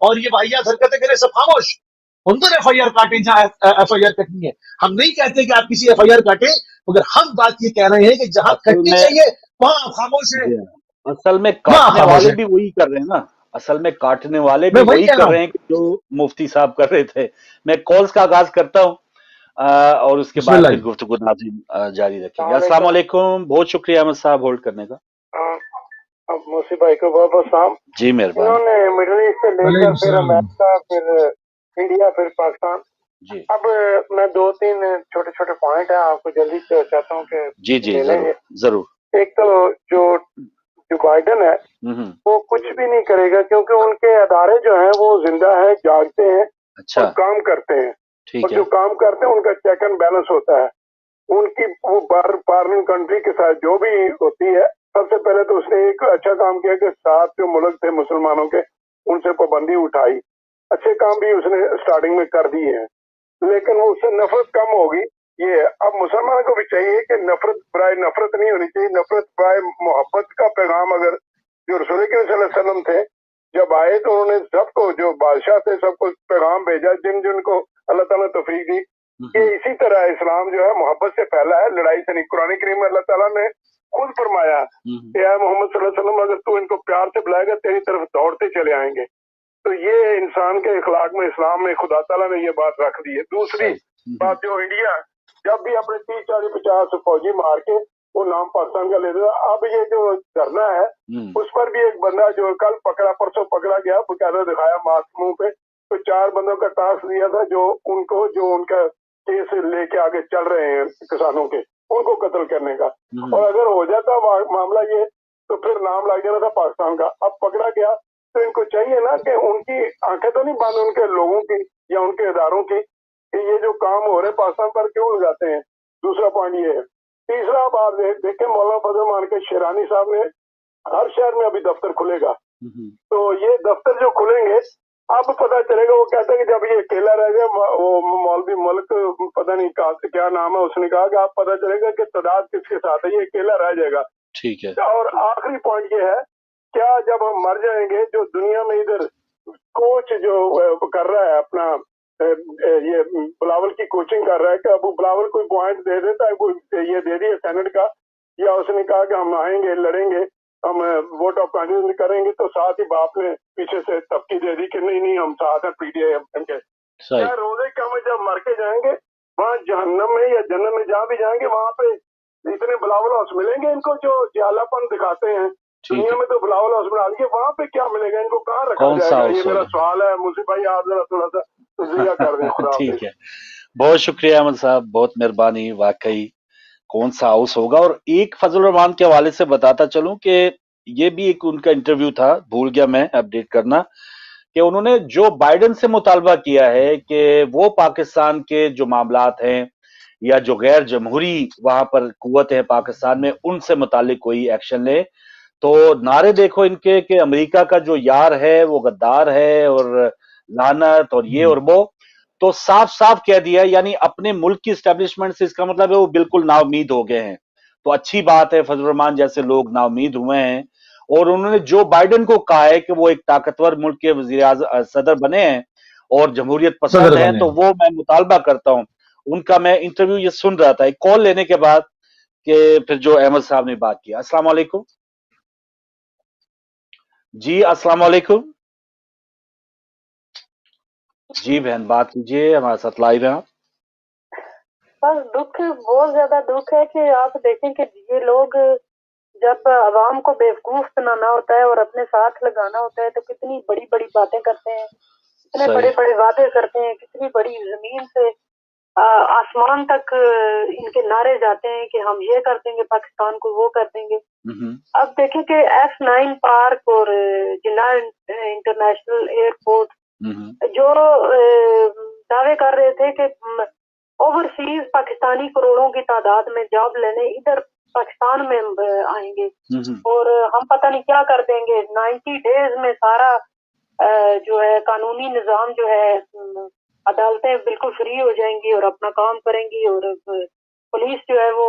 اور یہ واحیات حرکتیں کریں سب خاموش. ان پر ایف آئی آر کاٹیں جہاں ایف آئی آر کٹنی ہے. ہم نہیں کہتے کہ آپ کسی ایف آئی آر کاٹیں، مگر ہم بات یہ کہہ رہے ہیں کہ جہاں اصل کٹنی میں چاہیے وہاں آپ خاموش ہیں، جی ہاں، اصل میں وہاں آپ کاٹنے خاموش والے ہیں. بھی وہی کر رہے ہیں نا، اصل میں کاٹنے والے میں بھی وہی وہی کہہ کر رہا رہے ہوں. ہیں کہ جو مفتی صاحب کر رہے تھے. میں کالز کا آغاز کرتا ہوں اور اس کے بسم بعد اللہ پھر جی. گفتگو ناظرین جاری رکھیں گے. السلام السلام علیکم. علیکم، بہت شکریہ احمد صاحب ہولڈ کرنے کا. اب موسی بھائی کو بہت بہت سلام. جی مہربانی. انہوں نے مڈل ایسٹ سے لے وعلیکم کر پھر السلام. امریکہ، پھر انڈیا، پھر پاکستان. جی اب میں دو تین چھوٹے چھوٹے پوائنٹ ہیں آپ کو جلدی سے چاہتا ہوں کہ جی جی لے لیں ضرور گے. ضرور. ایک تو جو جو بائیڈن ہے ہوں وہ کچھ بھی نہیں کرے گا، کیونکہ ان کے ادارے جو ہیں وہ زندہ ہیں، جاگتے ہیں اور اچھا کام کرتے ہیں. اور ٹھیک ہے. جو کام کرتے ہیں ان کا چیک اینڈ بیلنس ہوتا ہے. ان کی وہ فارن کنٹری کے ساتھ جو بھی ہوتی ہے، سب سے پہلے تو اس نے ایک اچھا کام کیا کہ 7 جو ملک تھے مسلمانوں کے ان سے پابندی اٹھائی. اچھے کام بھی اس نے سٹارٹنگ میں کر دیے ہیں، لیکن اس سے نفرت کم ہوگی. یہ اب مسلمانوں کو بھی چاہیے کہ نفرت برائے نفرت نہیں ہونی چاہیے، نفرت برائے محبت کا پیغام. اگر جو رسول کریم صلی اللہ علیہ وسلم تھے جب آئے تو انہوں نے سب کو، جو بادشاہ تھے سب کو پیغام بھیجا، جن جن کو اللہ تعالیٰ نے توفیق دی کہ اسی طرح اسلام جو ہے محبت سے پھیلا ہے، لڑائی سے نہیں. قرآن کریم میں اللہ تعالیٰ نے خود فرمایا کہ اے محمد صلی اللہ علیہ وسلم اگر تو ان کو پیار سے بلائے گا تیری طرف دوڑتے چلے آئیں گے. تو یہ انسان کے اخلاق میں، اسلام میں خدا تعالیٰ نے یہ بات رکھ دی ہے. دوسری بات جو انڈیا جب بھی اپنے 30 40 50 فوجی مار کے وہ نام پاکستان کا لے دیا. اب یہ جو دھرنا ہے اس پر بھی ایک بندہ جو کل پکڑا، پرسوں پکڑا گیا، باقاعدہ دکھایا ماسک منہ پہ، تو 4 بندوں کا ٹاسک دیا تھا جو ان کا کیس لے کے آگے چل رہے ہیں کسانوں کے، ان کو قتل کرنے کا. اور اگر ہو جاتا معاملہ یہ تو پھر نام لگ جانا تھا پاکستان کا. اب پکڑا گیا تو ان کو چاہیے نا کہ ان کی آنکھیں تو نہیں بند ان کے لوگوں کی یا ان کے اداروں کی کہ یہ جو کام ہو رہے پاکستان پر کیوں لگاتے ہیں. دوسرا پوائنٹ یہ ہے. تیسرا بات دیکھیں مولانا فضل مان کے شیرانی صاحب نے ہر شہر میں ابھی دفتر کھلے گا. تو یہ دفتر جو کھلیں گے اب پتا چلے گا. وہ کہتا ہے کہ جب یہ اکیلا رہ گیا، وہ مولوی ملک پتہ نہیں کیا نام ہے، اس نے کہا کہ آپ پتا چلے گا کہ تعداد کس کے ساتھ ہے، یہ اکیلا رہ جائے گا. ٹھیک ہے. اور آخری پوائنٹ یہ ہے، کیا جب ہم مر جائیں گے، جو دنیا میں ادھر کوچ جو کر رہا ہے اپنا یہ بلاول کی کوچنگ کر رہا ہے کہ ابو بلاول کوئی پوائنٹ دے دیتا ہے، کوئی یہ دے دیا سینٹ کا، یا اس نے کہا کہ ہم آئیں گے لڑیں گے، ہم ووٹ آف کانفیڈنس کریں گے، تو ساتھ ہی باپ نے پیچھے سے تبکی دے دی کہ نہیں نہیں ہم ساتھ ہیں پی ٹی آئی ایم کے. کیا روزے کیا میں جب مر کے جائیں گے وہاں جہنم میں یا جنت میں جہاں بھی جائیں گے وہاں پہ اتنے بلاول ہاؤس ملیں گے ان کو جو جیالہ پن دکھاتے ہیں. دنیا میں تو بلاول ہاؤس بنا لیے، وہاں پہ کیا ملے گا ان کو، کہاں رکھا جائے گا؟ یہ میرا سوال ہے. مجھے بھائی آپ ذرا تھوڑا سا تجزیہ کر دیں. خدا ٹھیک حافظ. ہے. بہت شکریہ احمد صاحب، بہت مہربانی. واقعی کون سا ہاؤس ہوگا. اور ایک فضل الرحمان کے حوالے سے بتاتا چلوں کہ یہ بھی ایک ان کا انٹرویو تھا، بھول گیا میں اپڈیٹ کرنا، کہ انہوں نے جو بائیڈن سے مطالبہ کیا ہے کہ وہ پاکستان کے جو معاملات ہیں یا جو غیر جمہوری وہاں پر قوت ہے پاکستان میں ان سے متعلق کوئی ایکشن لے. تو نعرے دیکھو ان کے کہ امریکہ کا جو یار ہے وہ غدار ہے اور لعنت اور یہ اور وہ. تو صاف صاف کہہ دیا، یعنی اپنے ملک کی اسٹیبلشمنٹ سے اس کا مطلب ہے وہ بالکل نا امید ہو گئے ہیں. تو اچھی بات ہے، فضل الرحمان جیسے لوگ نا امید ہوئے ہیں. اور انہوں نے جو بائیڈن کو کہا ہے کہ وہ ایک طاقتور ملک کے وزیر اعظم صدر بنے ہیں اور جمہوریت پسند ہیں، تو وہ میں مطالبہ کرتا ہوں ان کا. میں انٹرویو یہ سن رہا تھا ایک کال لینے کے بعد کہ پھر جو احمد صاحب نے بات کیا. السلام علیکم. جی السلام علیکم. جی بہن بات کیجیے، ہمارے ساتھ لائیو ہیں آپ. بس دکھ، بہت زیادہ دکھ ہے کہ آپ دیکھیں کہ یہ لوگ جب عوام کو بیوقوف بنانا ہوتا ہے اور اپنے ساتھ لگانا ہوتا ہے تو کتنی بڑی بڑی باتیں کرتے ہیں، کتنے بڑے بڑے وعدے کرتے ہیں، کتنی بڑی زمین سے آسمان تک ان کے نعرے جاتے ہیں کہ ہم یہ کر دیں گے پاکستان کو، وہ کر دیں گے. اب دیکھیں کہ F9 پارک اور جناح انٹرنیشنل ایئرپورٹ جو دعوے کر رہے تھے کہ اوورسیز پاکستانی کروڑوں کی تعداد میں جاب لینے ادھر پاکستان میں آئیں گے اور ہم پتہ نہیں کیا کر دیں گے. 90 ڈیز میں سارا جو ہے قانونی نظام جو ہے، عدالتیں بالکل فری ہو جائیں گی اور اپنا کام کریں گی اور پولیس جو ہے وہ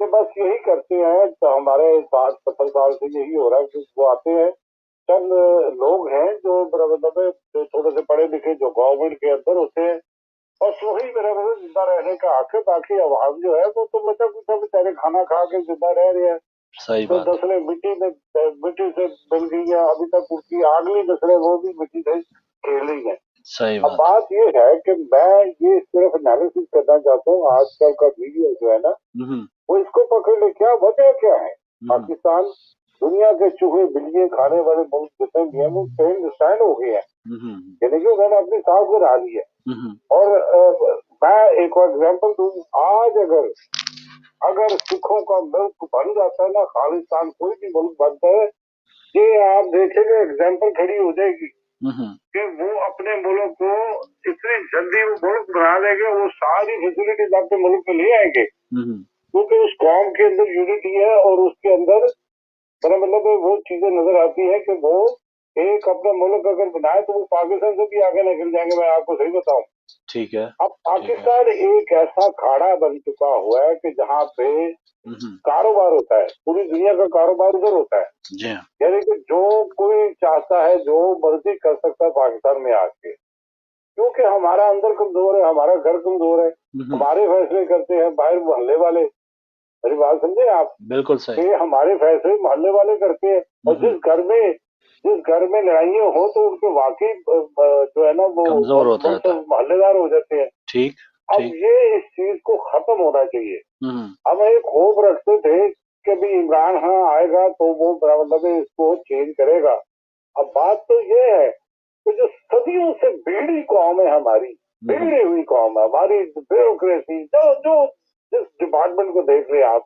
کہ بس یہی کرتے ہیں. تو ہمارے 60-70 سال سے یہی ہو رہا ہے کہ وہ آتے ہیں, چند لوگ ہیں جو مطلب جو تھوڑے سے پڑھے لکھے جو گورنمنٹ کے اندر ہوتے ہیں, بس وہی میرا مطلب زندہ رہنے کا حق ہے. باقی عوام جو ہے وہ تو مطلب بیچارے کھانا کھا کے زندہ رہ رہے ہیں. صحیح تو بات. نسلیں مٹی سے بن گئی ہیں, ابھی تک ان کی اگلی نسلیں وہ بھی مٹی سے کھیل رہی ہیں. صحیح اب بات. بات یہ ہے کہ میں یہ صرف انالیسس کرنا چاہتا ہوں. آج کل کا میڈیا جو ہے نا ہوں وہ اس کو پکڑ لے, کیا وجہ کیا ہے. ہوں پاکستان دنیا کے چوہے بلیے کھانے والے ملک جتنے بھی ہیں وہ ہندوستان ہو گئے ہیں, ہوں یعنی کہ انہوں نے اپنی سانس بنا لی ہے. ہوں اور میں ایک اور ایگزامپل دوں, آج اگر سکھوں کا ملک بن جاتا ہے نا, خالصتان کوئی بھی ملک بنتا ہے, یہ آپ دیکھیں گے ایگزامپل کھڑی ہو جائے گی ہوں کہ وہ اپنے ملک کو اتنی جلدی وہ ملک بنا لیں گے, وہ ساری فیسلٹیز اپنے ملک میں لے آئیں گے, ہوں کیونکہ اس قوم کے اندر یونٹی ہے اور اس کے اندر میرا مطلب وہ چیزیں نظر آتی ہے کہ وہ ایک اپنا ملک اگر بنائے تو وہ پاکستان سے بھی آگے نکل جائیں گے. میں آپ کو صحیح بتاؤں, ٹھیک ہے. اب پاکستان ایک ایسا کھاڑا بن چکا ہوا ہے کہ جہاں پہ کاروبار ہوتا ہے, پوری دنیا کا کاروبار ادھر ہوتا ہے. جی ہاں. یعنی کہ جو کوئی چاہتا ہے جو مرضی کر سکتا ہے پاکستان میں آ کے, کیونکہ ہمارا اندر کمزور ہے, ہمارا گھر کمزور ہے, ہمارے فیصلے کرتے ہیں باہر محلے والے. میری بات سمجھے آپ, بالکل صحیح. کہ ہمارے فیصلے محلے والے کرتے ہیں, اور جس گھر میں لڑائیاں ہو تو ان کے واقعی جو ہے نا وہ کمزور ہوتا ہے. محلے دار ہو جاتے ہیں. ٹھیک. اب یہ اس چیز کو ختم ہونا چاہیے. ہوں ہم ایک خوف رکھتے تھے کہ بھی عمران خان آئے گا تو وہ مطلب اس کو چینج کرے گا. اب بات تو یہ ہے کہ جو صدیوں سے بگڑی قوم ہے ہماری, بگڑی ہوئی قوم ہے ہماری, بیوروکریسی جو جس ڈپارٹمنٹ کو دیکھ لیں آپ,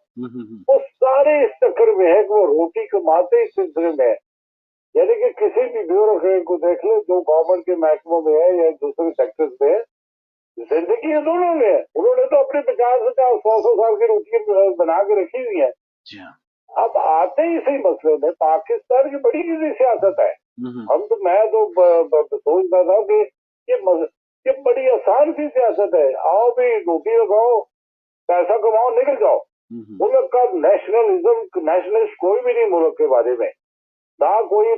وہ سارے اس چکر میں ہے کہ وہ روٹی کماتے اس سلسلے میں. یعنی کہ کسی بھی بیوروکریٹ کو دیکھ لیں جو گورنمنٹ کے محکموں میں ہے یا دوسرے سیکٹرز میں, زندگی دونوں میں ہے. انہوں نے تو اپنے 50-100 سال کی روٹی بنا کے رکھی ہوئی ہے. اب آتے ہی اسی مسئلے میں پاکستان کی بڑی ایزی سیاست ہے. میں تو سوچتا تھا کہ یہ بڑی آسان سی سیاست ہے. آؤ بھی روٹی لگاؤ, پیسہ کماؤ, نکل جاؤ. ملک کا نیشنلسٹ کوئی بھی نہیں ملک کے بارے میں, نہ کوئی.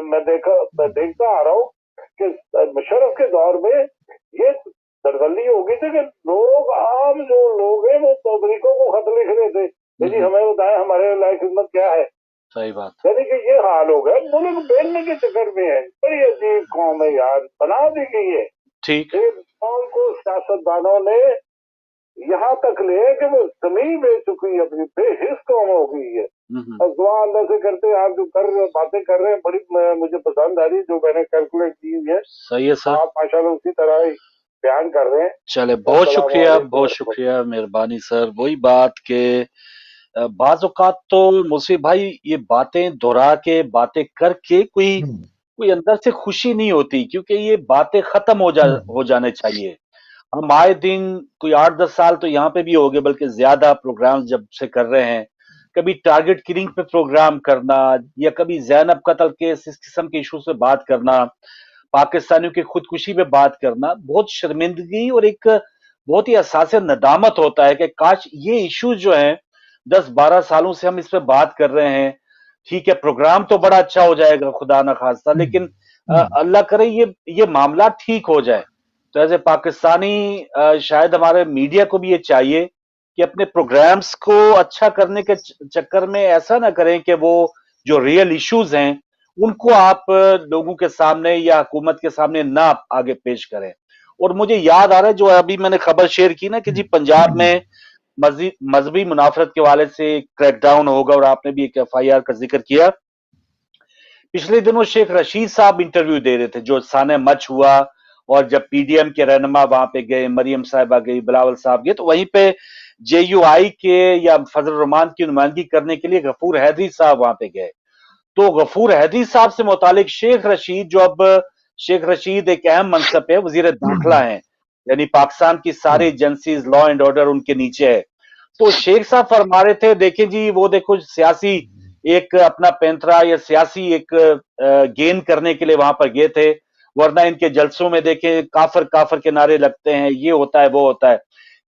میں دیکھتا آ رہا ہوں کہ مشرف کے دور میں یہ دردلی ہو گئی تھی کہ لوگ عام جو لوگ ہیں وہ امریکوں کو خط لکھ رہے تھے کہ جی ہمیں بتائیں ہمارے لائق خدمت کیا ہے. صحیح بات. یعنی کہ یہ حال ہو گیا, ملک بیلنے کے چکر میں ہے. بڑی عجیب قوم ہے یار, بنا دی گئی ہے. ٹھیک. قوم کو سیاستدانوں نے یہاں تک لے کہ وہ زمین بیچ چکی ہے, اپنی بے حس قوم ہو گئی ہے. اور دعا اللہ سے کرتے ہیں, آپ جو باتیں کر رہے ہیں بڑی مجھے پسند آ رہی, جو میں نے کیلکولیٹ کی ہوئی ہے. صحیح ہے سر, آپ ماشاءاللہ اسی طرح ہی بیان کر رہے ہیں. چلے بہت شکریہ, مہربانی سر. وہی بات کہ بعض اوقات تو مصطفی بھائی یہ باتیں دہرا کے باتیں کر کے کوئی اندر سے خوشی نہیں ہوتی, کیونکہ یہ باتیں ختم ہو جانے چاہیے. ہم آئے دن کوئی 8-10 سال تو یہاں پہ بھی ہو گئے, بلکہ زیادہ پروگرام جب سے کر رہے ہیں, کبھی ٹارگٹ کلنگ پہ پروگرام کرنا, یا کبھی زینب قتل کیس اس قسم کے ایشو سے بات کرنا, پاکستانیوں کی خودکشی پہ بات کرنا, بہت شرمندگی اور ایک بہت ہی احساس ندامت ہوتا ہے کہ کاش یہ ایشوز جو ہیں 10-12 سالوں سے ہم اس پہ بات کر رہے ہیں. ٹھیک ہے, پروگرام تو بڑا اچھا ہو جائے گا خدا نہ خواستہ, لیکن اللہ کرے یہ معاملہ ٹھیک ہو جائے. تو ایسے پاکستانی شاید ہمارے میڈیا کو بھی یہ چاہیے کہ اپنے پروگرامز کو اچھا کرنے کے چکر میں ایسا نہ کریں کہ وہ جو ریئل ایشوز ہیں ان کو آپ لوگوں کے سامنے یا حکومت کے سامنے نہ آگے پیش کریں. اور مجھے یاد آ رہا ہے جو ابھی میں نے خبر شیئر کی نا کہ جی پنجاب میں مذہبی منافرت کے حوالے سے کریک ڈاؤن ہوگا, اور آپ نے بھی ایک FIR کا ذکر کیا. پچھلے دنوں شیخ رشید صاحب انٹرویو دے رہے تھے جو سانح مچ ہوا, اور جب PDM کے رہنما وہاں پہ گئے, مریم صاحبہ گئی, بلاول صاحب گئے, تو وہیں پہ JUI کے یا فضل الرحمان کی نمائندگی کرنے کے لیے غفور حیدری صاحب وہاں پہ گئے. تو غفور حیدری صاحب سے متعلق شیخ رشید, جو اب شیخ رشید ایک اہم منصب ہے, وزیر داخلہ ہیں, یعنی پاکستان کی ساری agencies law and order in کے نیچے ہے. تو شیخ صاحب فرما رہے تھے دیکھیں جی وہ دیکھو سیاسی ایک اپنا پینترا یا سیاسی ایک گین کرنے کے لیے وہاں پر گئے تھے, ورنہ ان کے جلسوں میں دیکھیں کافر کافر کے نعرے لگتے ہیں, یہ ہوتا ہے وہ ہوتا ہے.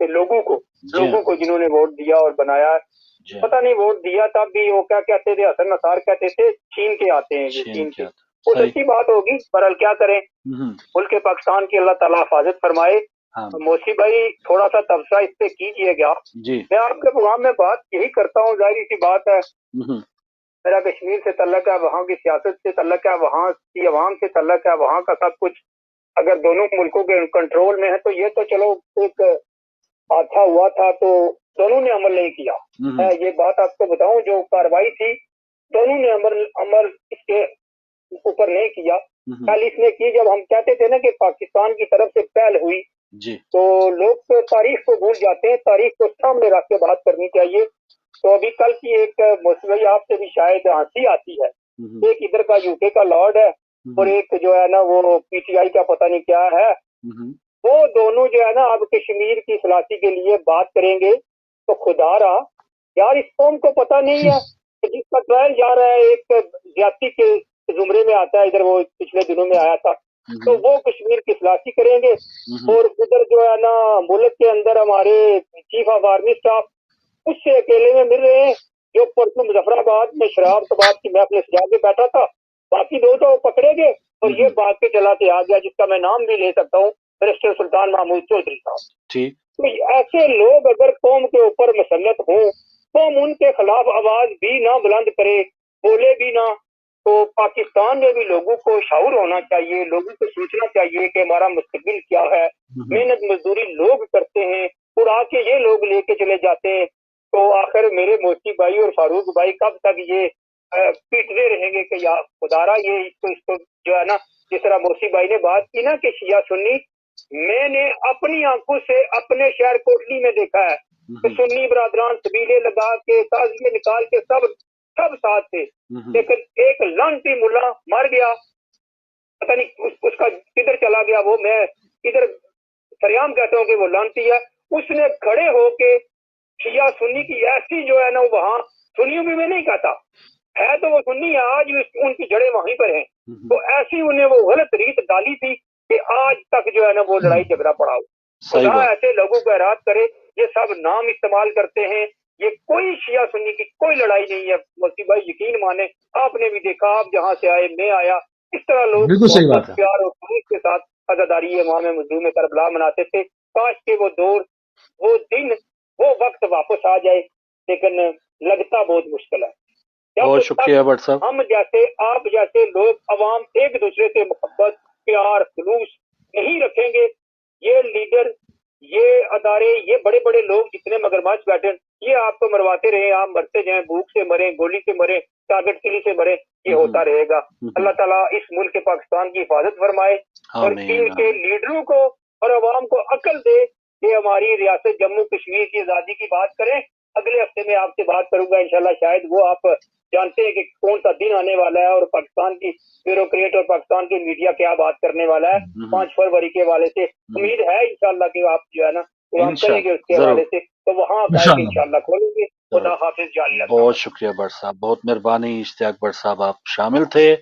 کہ لوگوں کو جنہوں نے ووٹ دیا اور بنایا، پتہ نہیں ووٹ دیا تب بھی وہ کیا کہتے تھے، حسن نثار کہتے تھے چھین کے آتے ہیں، یہ چھین کے، وہ سچی بات ہوگی، برحال کیا کریں، ملک پاکستان کی اللہ تعالیٰ حفاظت فرمائے۔ موسی بھائی تھوڑا سا تبصرہ اس پہ کیجئے گا۔ میں آپ کے پروگرام میں بات یہی کرتا ہوں، ظاہر سی بات ہے میرا کشمیر سے تعلق ہے، وہاں کی سیاست سے تعلق ہے، وہاں کی عوام سے تعلق ہے، وہاں کا سب کچھ اگر دونوں ملکوں کے کنٹرول میں ہے تو یہ تو چلو ایک حادثہ ہوا تھا تو دونوں نے عمل نہیں کیا، یہ بات آپ کو بتاؤں، جو کاروائی تھی دونوں نے عمل اس کے اوپر نہیں کیا۔ پہل اس نے کی، جب ہم کہتے تھے نا کہ پاکستان کی طرف سے پہل ہوئی تو لوگ تو تاریخ کو بھول جاتے ہیں، تاریخ کو سامنے رکھ کے بات کرنی چاہیے۔ تو ابھی کل کی ایک موسیقی آپ سے بھی شاید ہنسی آتی ہے، ایک ادھر کا یو کے کا لارڈ ہے اور ایک جو ہے نا وہ پی ٹی آئی کا پتہ نہیں کیا ہے، وہ دونوں جو ہے نا اب کشمیر کی خلاصی کے لیے بات کریں گے تو خدا را یار اس قوم کو پتہ نہیں ہے کہ جس کا ٹرائل جا رہا ہے ایک زیادتی کے زمرے میں آتا ہے، ادھر وہ پچھلے دنوں میں آیا تھا، تو وہ کشمیر کی خلاصی کریں گے، اور ادھر جو ہے نا ملک کے اندر ہمارے چیف آف آرمی اسٹاف اس سے اکیلے میں مل رہے ہیں، جو پرسوں مظفر آباد میں شراب کباب کی محفل سجا کے بیٹھا تھا، باقی دو تو پکڑے گئے اور یہ بات پہ چلا کے آ گیا جس کا میں نام بھی لے سکتا ہوں، برسٹر سلطان محمود چودھری صاحب۔ تو ایسے لوگ اگر قوم کے اوپر مسلط ہوں، قوم ان کے خلاف آواز بھی نہ بلند کرے، بولے بھی نہ، تو پاکستان میں بھی لوگوں کو شعور ہونا چاہیے، لوگوں کو سوچنا چاہیے کہ ہمارا مستقبل کیا ہے۔ محنت مزدوری لوگ کرتے ہیں اور آ کے یہ لوگ لے کے چلے جاتے ہیں، تو آخر میرے موسی بھائی اور فاروق بھائی کب تک یہ پیٹتے رہیں گے کہ یا خدارا یہ اس کو جو ہے نا، جس طرح موسی بھائی نے بات کی نا کہ شیعہ سنی، میں نے اپنی آنکھوں سے اپنے شہر کوٹلی میں دیکھا ہے کہ سنی برادران سبیلے لگا کے تعزیے نکال کے سب ساتھ تھے، لیکن ایک لانتی ملا مر گیا، پتہ نہیں اس کا کدھر چلا گیا، وہ میں ادھر سریام کہتا ہوں کہ وہ لانتی ہے، اس نے کھڑے ہو کے شیعہ سنی کی ایسی جو ہے نا وہاں سنیوں بھی میں نہیں کہتا ہے تو وہ سنی ہے، آج ان کی جڑیں وہیں پر ہیں، تو ایسی انہیں وہ غلط ریت ڈالی تھی کہ آج تک جو ہے نا وہ لڑائی جھگڑا پڑا ہو۔ خدا ایسے لوگوں کو احراز کرے، یہ سب نام استعمال کرتے ہیں، یہ کوئی شیعہ سنی کی کوئی لڑائی نہیں ہے موسی بھائی، یقین مانے، آپ نے بھی دیکھا، آپ جہاں سے آئے میں آیا، اس طرح لوگ محبت پیار اور خلوص کے ساتھ عزاداری امام مظلوم کربلا مناتے تھے۔ کاش کے وہ دور، وہ دن، وہ وقت واپس آ جائے، لیکن لگتا بہت مشکل ہے۔ بہت شکریہ بٹ صاحب۔ ہم جیسے آپ جیسے لوگ عوام ایک دوسرے سے محبت پیار خلوص نہیں رکھیں گے، یہ لیڈر، یہ ادارے، یہ بڑے بڑے لوگ جتنے مگرمچھ بیٹھے یہ آپ کو مرواتے رہے، آپ مرتے جائیں، بھوک سے مریں، گولی سے مریں، ٹارگٹ کلی سے مریں، یہ ہوتا رہے گا۔ اللہ تعالیٰ اس ملک پاکستان کی حفاظت فرمائے اور ان کے لیڈروں کو اور عوام کو عقل دے کہ ہماری ریاست جموں کشمیر کی آزادی کی بات کریں۔ اگلے ہفتے میں آپ سے بات کروں گا انشاءاللہ، شاید وہ آپ جانتے ہیں کہ کون سا دن آنے والا ہے اور پاکستان کی بیوروکریٹ اور پاکستان کی میڈیا کیا بات کرنے والا ہے 5 فروری کے حوالے سے۔ امید ہے انشاءاللہ کہ آپ جو ہے نا پروگرام کریں گے اس کے حوالے سے، تو وہاں انشاءاللہ کھولیں گے۔ خدا حافظ جعل۔ بہت شکریہ بٹ صاحب، بہت مہربانی اشتیاق بٹ صاحب، آپ شامل تھے۔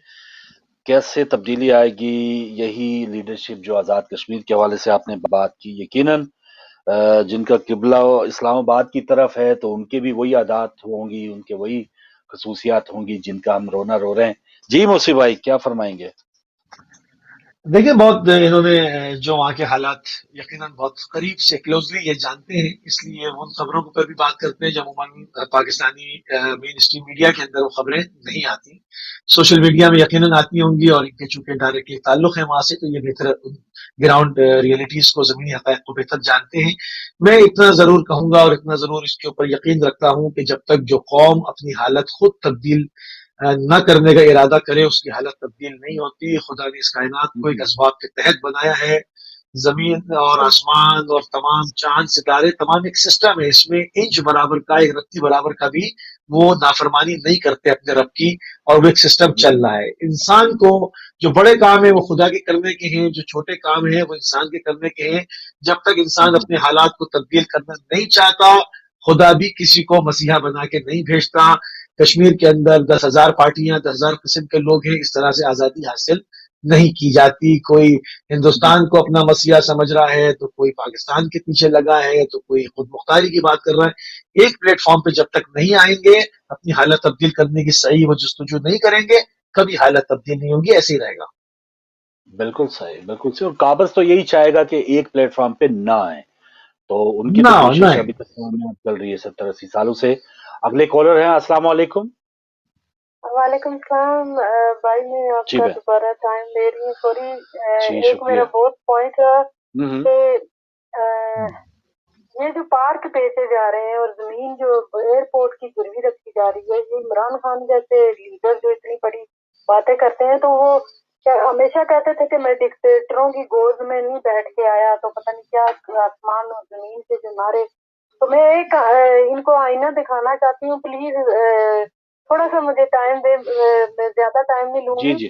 کیسے تبدیلی آئے گی، یہی لیڈرشپ جو آزاد کشمیر کے حوالے سے آپ نے بات کی، یقیناً جن کا قبلہ اسلام آباد کی طرف ہے تو ان کے بھی وہی عادات ہوں گی، ان کے وہی خصوصیات ہوں گی جن کا ہم رونا رو رہے ہیں۔ جی موسی بھائی کیا فرمائیں گے؟ دیکھیں، بہت انہوں نے جو وہاں کے حالات یقیناً بہت قریب سے کلوزلی یہ جانتے ہیں، اس لیے وہ ان خبروں پر بھی بات کرتے ہیں جو عموماً پاکستانی مین اسٹریم میڈیا کے اندر وہ خبریں نہیں آتی، سوشل میڈیا میں یقیناً آتی ہوں گی، اور ان کے چونکہ ڈائریکٹلی تعلق ہے وہاں سے تو یہ بہتر گراؤنڈ ریئلٹیز کو، زمینی حقائق کو بہتر جانتے ہیں۔ میں اتنا ضرور کہوں گا اور اتنا ضرور اس کے اوپر یقین رکھتا ہوں کہ جب تک جو قوم اپنی حالت خود تبدیل نہ کرنے کا ارادہ کرے، اس کی حالت تبدیل نہیں ہوتی۔ خدا نے اس کائنات کو ایک اسباب کے تحت بنایا ہے، زمین اور آسمان اور تمام چاند ستارے، تمام ایک سسٹم ہے، اس میں انچ برابر کا، ایک رتی برابر کا بھی وہ نافرمانی نہیں کرتے اپنے رب کی، اور وہ ایک سسٹم چل رہا ہے۔ انسان کو جو بڑے کام ہیں وہ خدا کے کرنے کے ہیں، جو چھوٹے کام ہیں وہ انسان کے کرنے کے ہیں۔ جب تک انسان اپنے حالات کو تبدیل کرنا نہیں چاہتا، خدا بھی کسی کو مسیحا بنا کے نہیں بھیجتا۔ کشمیر کے اندر 10,000 پارٹیاں، 10,000 قسم کے لوگ ہیں، اس طرح سے آزادی حاصل نہیں کی جاتی. کوئی ہندوستان کو اپنا مسیحا سمجھ رہا ہے تو کوئی پاکستان کے پیچھے لگا ہے تو کوئی خود مختاری کی بات کر رہا ہے. ایک پلیٹ فارم پہ جب تک نہیں آئیں گے، اپنی حالت تبدیل کرنے کی صحیح وہ جستجو نہیں کریں گے، کبھی حالت تبدیل نہیں ہوگی، ایسے ہی رہے گا. بالکل صحیح، بالکل صحیح. اور قابض تو یہی چاہے گا کہ ایک پلیٹ فارم پہ نہ آئے. تو ان کی نہ تو نہ کوشش ابھی تک کامیاب چل رہی ہے 70-80 سالوں سے. اگلے کالر ہیں، السلام علیکم. وعلیکم السلام بھائی، میں آپ جی کا بھائی، دوبارہ ٹائم لے رہی ہوں، سوری. جی ایک شکریہ. میرا بہت پوائنٹ تھا ہوں کہ یہ جو پارک بیچے جا رہے ہیں اور زمین جو ایئرپورٹ کی گروی رکھی جا رہی ہے، یہ عمران خان جیسے لیڈر جو اتنی بڑی باتیں کرتے ہیں تو وہ ہمیشہ کہتے تھے کہ میں ڈکٹیٹروں کی گود میں نہیں بیٹھ کے آیا تو پتہ نہیں کیا آسمان اور زمین سے جو مارے. تو میں ایک ان کو آئینہ دکھانا چاہتی ہوں، پلیز تھوڑا سا مجھے ٹائم دے، میں زیادہ ٹائم نہیں لوں جی گی. جی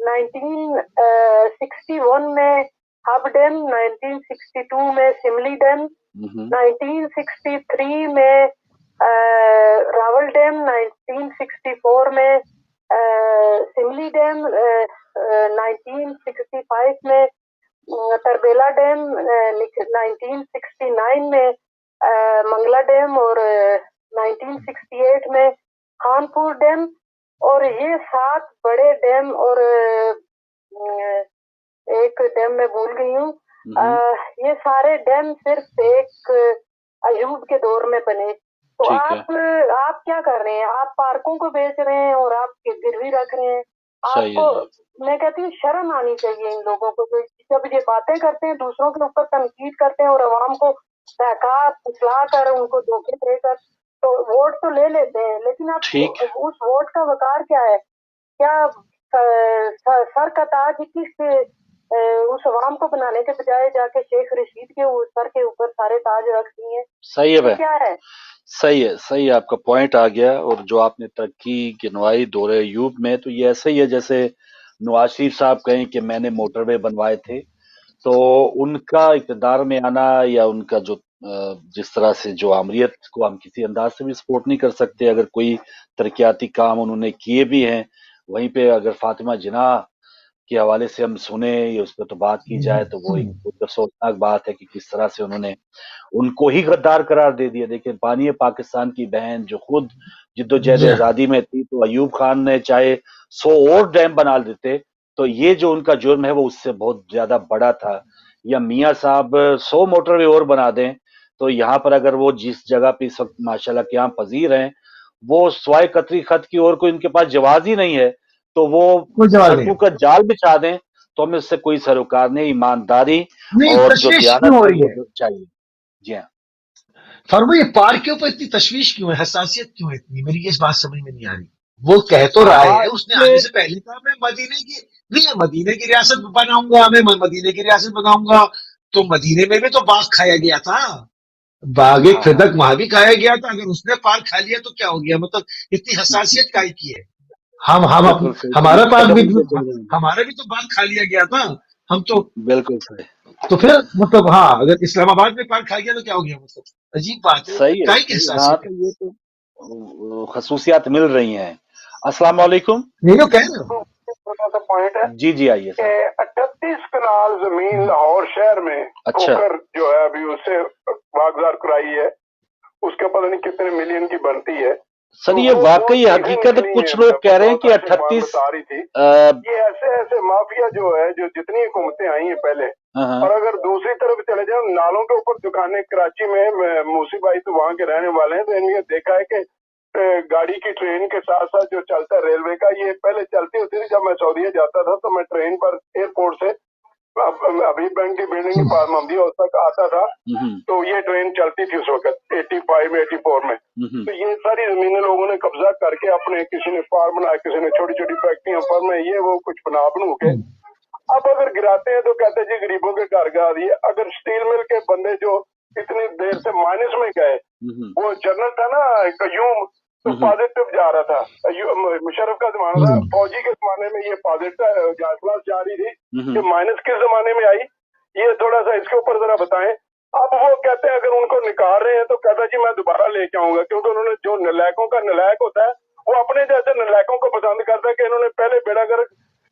1961 میں ہب ڈیم، 1962 میں سملی ڈیم، 1963 میں راول ڈیم، 1964 میں سملی ڈیم، 1965 میں تربیلا ڈیم، 1969 میں منگلا ڈیم، اور 1968 میں خانپور ڈیم. اور یہ 7 بڑے ڈیم اور ایک ڈیم میں بھول گئی ہوں. یہ سارے ڈیم صرف ایک ایوب کے دور میں بنے. تو ٹھیک ہے، آپ کیا کر رہے ہیں؟ آپ پارکوں کو بیچ رہے ہیں اور آپ گروی رکھ رہے ہیں. آپ صحیح کو ہے. میں کہتی ہوں شرم آنی چاہیے ان لوگوں کو، جب یہ باتیں کرتے ہیں دوسروں کے اوپر تنقید کرتے ہیں اور عوام کو بہکا پھسلا کر ان کو دھوکے دے کر تو ووٹ تو لے لیتے ہیں، لیکن آپ ٹھیک. اس ووٹ کا وقار کیا ہے؟ کیا سر کا تاج کس اس عوام کو بنانے کے بجائے جا کے شیخ رشید کے سر کے اوپر سارے تاج رکھ دیے ہیں؟ صحیح ہے یہ بھائی، کیا ہے؟ صحیح ہے، صحیح ہے. آپ کا پوائنٹ آ گیا. اور جو آپ نے ترقی گنوائی دور ایوب میں، تو یہ ایسے ہی ہے جیسے نواز شریف صاحب کہیں کہ میں نے موٹر وے بنوائے تھے. تو ان کا اقتدار میں آنا یا ان کا جو جس طرح سے جو آمریت کو ہم کسی انداز سے بھی سپورٹ نہیں کر سکتے. اگر کوئی ترقیاتی کام انہوں نے کیے بھی ہیں، وہیں پہ اگر فاطمہ جناح کے حوالے سے ہم سنیں یا اس پہ تو بات کی جائے تو وہ ایک بہت افسوسناک بات ہے کہ کس طرح سے انہوں نے ان کو ہی غدار قرار دے دیا. دیکھیں، بانی پاکستان کی بہن جو خود جدوجہد جی ہاں. آزادی میں تھی، تو ایوب خان نے چاہے 100 اور ڈیم بنا دیتے تو یہ جو ان کا جرم ہے وہ اس سے بہت زیادہ بڑا تھا. یا میاں صاحب 100 موٹر وے اور بنا دیں تو یہاں پر اگر وہ جس جگہ پہ اس وقت ماشاءاللہ قیام پذیر ہیں، وہ سوائے قطری خط کی اور کوئی ان کے پاس جواز ہی نہیں ہے، تو وہ کوئی جواب نہیں. سڑکوں کا جال بچھا دیں تو ہمیں اس سے کوئی سروکار نہیں. ایمانداری نہیں، اور جو تشویش کیوں دیانت ہو ہے رہی وہ ہے؟ چاہیے. جی ہاں. فرما یہ پارک کے اوپر اتنی تشویش کیوں ہے، حساسیت کیوں ہے اتنی؟ میری یہ بات سمجھ میں نہیں آ رہی. وہ کہہ تو رہا ہے، ہاں اس نے آنے سے پہلے کہا میں مدینے کی نہیں، مدینے کی ریاست بناؤں گا، میں مدینے کی ریاست بناؤں گا. تو مدینے میں بھی تو باغ کھایا گیا تھا، باغ ہاں ہاں خدک وہاں بھی کھایا گیا تھا. اگر اس نے پارک کھا لیا تو کیا ہو گیا؟ مطلب اتنی حساسیت کائی کی ہے؟ بالکل صحیح. تو ہمارا پارک قدم بھی، ان کے چل رہے ہیں. ہمارا بھی تو باغ کھا لیا گیا تھا. ہم تو بالکل صحیح. تو پھر مطلب ہاں، اگر اسلام آباد میں پارک کھا گیا تو کیا ہو گیا؟ مطلب عجیب بات ہے، صحیح ہے، کائی کی صحیح. ہاں حساسیت ہے؟ تو یہ تو خصوصیات مل رہی ہیں. السلام علیکم. نہیں، وہ کہہ رہے ہو. چھوٹا سا پوائنٹ ہے جی جی آئیے کہ صاحب. 38 کنال زمین لاہور شہر میں اچھا ٹھوکر جو ہے ابھی اسے واگزار کرائی ہے، اس کے پتہ نہیں کتنے ملین کی بنتی ہے. سر تو یہ وہ واقعی چیزیں حقیقت ہے. نکلی کچھ ہیں، لوگ کہہ رہے ہیں بہت کہ اچھے اقبال 38 بتا رہی تھی. یہ ایسے ایسے مافیا جو ہے جو جتنی حکومتیں آئی ہیں پہلے، اور اگر دوسری طرف چلے جائیں نالوں کے اوپر دکانیں کراچی میں، موسی بھائی تو وہاں کے رہنے والے ہیں، تو انہوں نے دیکھا ہے کہ گاڑی کی ٹرین کے ساتھ ساتھ جو چلتا ہے ریلوے کا، یہ پہلے چلتی ہوتی تھی. جب میں سعودیہ جاتا تھا تو میں ٹرین پر ایئرپورٹ سے ابھی بینک کی بلڈنگ کے پاس ممدی ہاؤس تک آتا تھا، تو یہ ٹرین چلتی تھی اس وقت 85 84 میں. تو یہ ساری زمینیں لوگوں نے قبضہ کر کے اپنے، کسی نے فارم بنایا، کسی نے چھوٹی چھوٹی فیکٹریاں فرم ہے، یہ وہ کچھ بنو کے اب اگر گراتے ہیں تو کہتے ہیں جی غریبوں کے گھر گرا دیے. اگر اسٹیل مل کے بندے جو اتنی دیر سے مائنس میں گئے، وہ جنرل تھا نا قیوم، تو پازیٹو جا رہا تھا. مشرف کا زمانہ تھا، فوجی کے زمانے میں یہ پازیٹو کلاس جاری تھی کہ مائنس کس زمانے میں آئی. یہ تھوڑا سا اس کے اوپر ذرا بتائیں. اب وہ کہتے ہیں اگر ان کو نکال رہے ہیں تو کہتا ہے جی میں دوبارہ لے کے آؤں گا، کیونکہ انہوں نے جو نلائکوں کا نلائک ہوتا ہے وہ اپنے جیسے نلائکوں کو پسند کرتا ہے کہ انہوں نے پہلے بیڑا گرک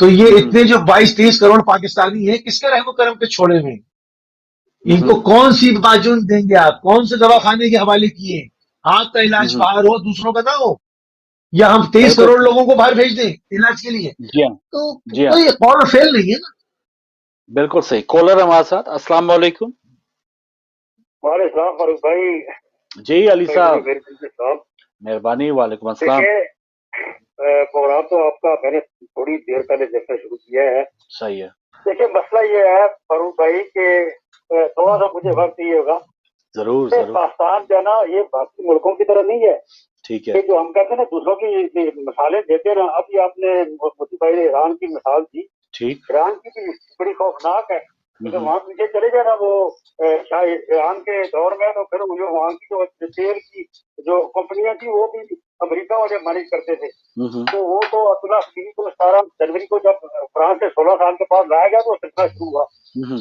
تو یہ اتنے جو 22-23 کروڑ پاکستانی ہیں کس کے رحم و کرم پہ چھوڑے ہوئے ہیں؟ ان کو کون سی باجون دیں گے آپ؟ کون سے دواخانے کے حوالے کیے؟ آپ کا علاج باہر ہو دوسروں کا نہ ہو، یا ہم 23 کروڑ لوگوں کو باہر بھیج دیں علاج کے لیے؟ تو کوئی قول فیل نہیں ہے نا۔ بالکل صحیح۔ کالر ہمارے ساتھ، السلام علیکم۔ وعلیکم السلام فاروق بھائی۔ جی علی صاحب مہربانی۔ وعلیکم السلام۔ پروگرام تو آپ کا میں نے تھوڑی دیر پہلے دیکھنا شروع کیا ہے۔ صحیح ہے۔ دیکھیے مسئلہ یہ ہے فاروق بھائی کہ تھوڑا سا مجھے وقت دیجیے ہوگا۔ ضرور۔ پاکستان جو ہے نا یہ باقی ملکوں کی طرح نہیں ہے۔ ٹھیک ہے۔ جو ہم کہتے ہیں نا دوسروں کی مثالیں دیتے ہیں نا، ابھی آپ نے موتی بھائی نے ایران کی مثال دی۔ ٹھیک۔ ایران کی بھی بڑی خوفناک ہے، لیکن وہاں پیچھے چلے جائے نا وہ ایران کے دور میں، تو پھر وہاں کی جو تیل کی جو کمپنیاں تھی وہ بھی امریکہ والے مینج کرتے تھے۔ تو وہ تو عبداللہ خلیل کو 17 جنوری کو جب فرانس سے 16 سال کے بعد لایا گیا تو سلسلہ شروع ہوا۔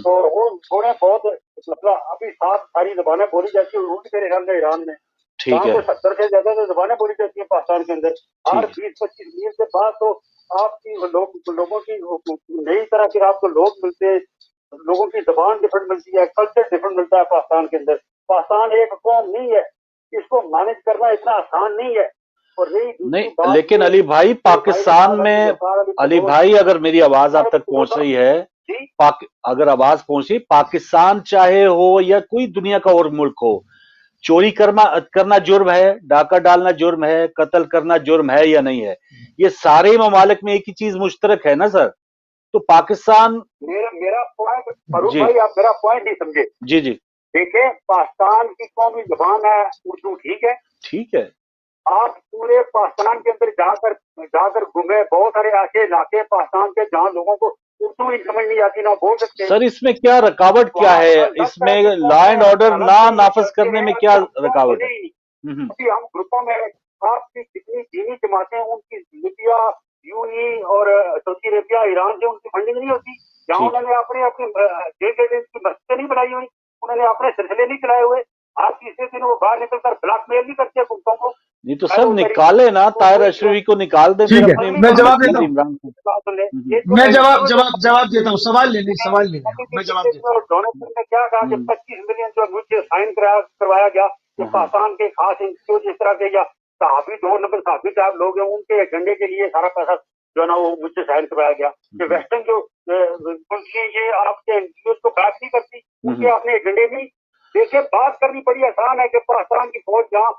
تو وہ تھوڑے بہت مطلب ابھی ساری زبانیں بولی جاتی ہیں اردو میرے خیال میں ایران میں۔ ٹھیک ہے۔ 70 سے زیادہ زبانیں بولی جاتی ہیں پاکستان کے اندر۔ ہر 20-25 میل کے بعد تو آپ کی لوگوں کی نئی طرح کے آپ کو لوگ ملتے ہیں، لوگوں کی زبان ڈفرنٹ ملتی ہے، کلچر ڈفرنٹ ملتا ہے پاکستان کے اندر۔ پاکستان ایک قوم نہیں ہے، اس کو مینج کرنا اتنا آسان نہیں ہے۔ نہیں لیکن علی بھائی پاکستان میں، علی بھائی اگر میری آواز آپ تک پہنچ رہی ہے، اگر آواز پہنچ رہی، پاکستان چاہے ہو یا کوئی دنیا کا اور ملک ہو، چوری کرنا جرم ہے، ڈاکہ ڈالنا جرم ہے، قتل کرنا جرم ہے یا نہیں ہے؟ یہ سارے ممالک میں ایک ہی چیز مشترک ہے نا سر؟ تو پاکستان میرا پوائنٹ فاروق بھائی آپ میرا پوائنٹ نہیں سمجھے۔ جی جی دیکھیں پاکستان کی قومی زبان ہے اردو، ٹھیک ہے؟ ٹھیک ہے۔ آپ پورے پاکستان کے اندر جا کر گھومے، بہت سارے ایسے علاقے پاکستان کے جہاں لوگوں کو اردو ہی سمجھ نہیں آتی، نہ بول سکتے۔ سر اس میں کیا رکاوٹ کیا ہے؟ اس میں لا اینڈ آرڈر نہ نافذ کرنے میں کیا رکاوٹ ہے؟ ابھی ہم گروپوں میں آپ کی جتنی دینی جماعتیں ان کی لیبیا، یو ای اور سعودی عربیہ، ایران سے ان کی فنڈنگ نہیں ہوتی، جہاں انہوں نے اپنی مسجدیں نہیں بنائی ہوئی، انہوں نے اپنے سلسلے نہیں چلائے ہوئے۔ آپ تیسرے دن وہ باہر نکل کر بلاک میل نہیں کرتے گروپوں کو۔ نہیں تو سر نکالے نا، طاہر اشرفی کو نکال دیں۔ ٹھیک ہے میں جواب دیتا ہوں، میں جواب دیتا ہوں، سوال لینے میں جواب دیتا ہوں۔ ڈونیشن نے کیا کہا کہ 25 ملین جو مجھے سائن کروایا گیا کہ پاکستان کے خاص انسٹیٹیوٹ جس طرح کے یا صحابی 2 نمبر صحابی صاحب لوگ ہیں ان کے ایجنڈے کے لیے سارا پیسہ جو ہے نا وہ مجھ سے سائن کروایا گیا کہ ویسٹرن جو یہ آپ کے انسٹیٹیوٹ کو بیک نہیں کرتی، ان کے اپنے ایجنڈے میں دیکھیں بات کرنی بڑی آسان ہے کہ پاکستان کی فوج جہاں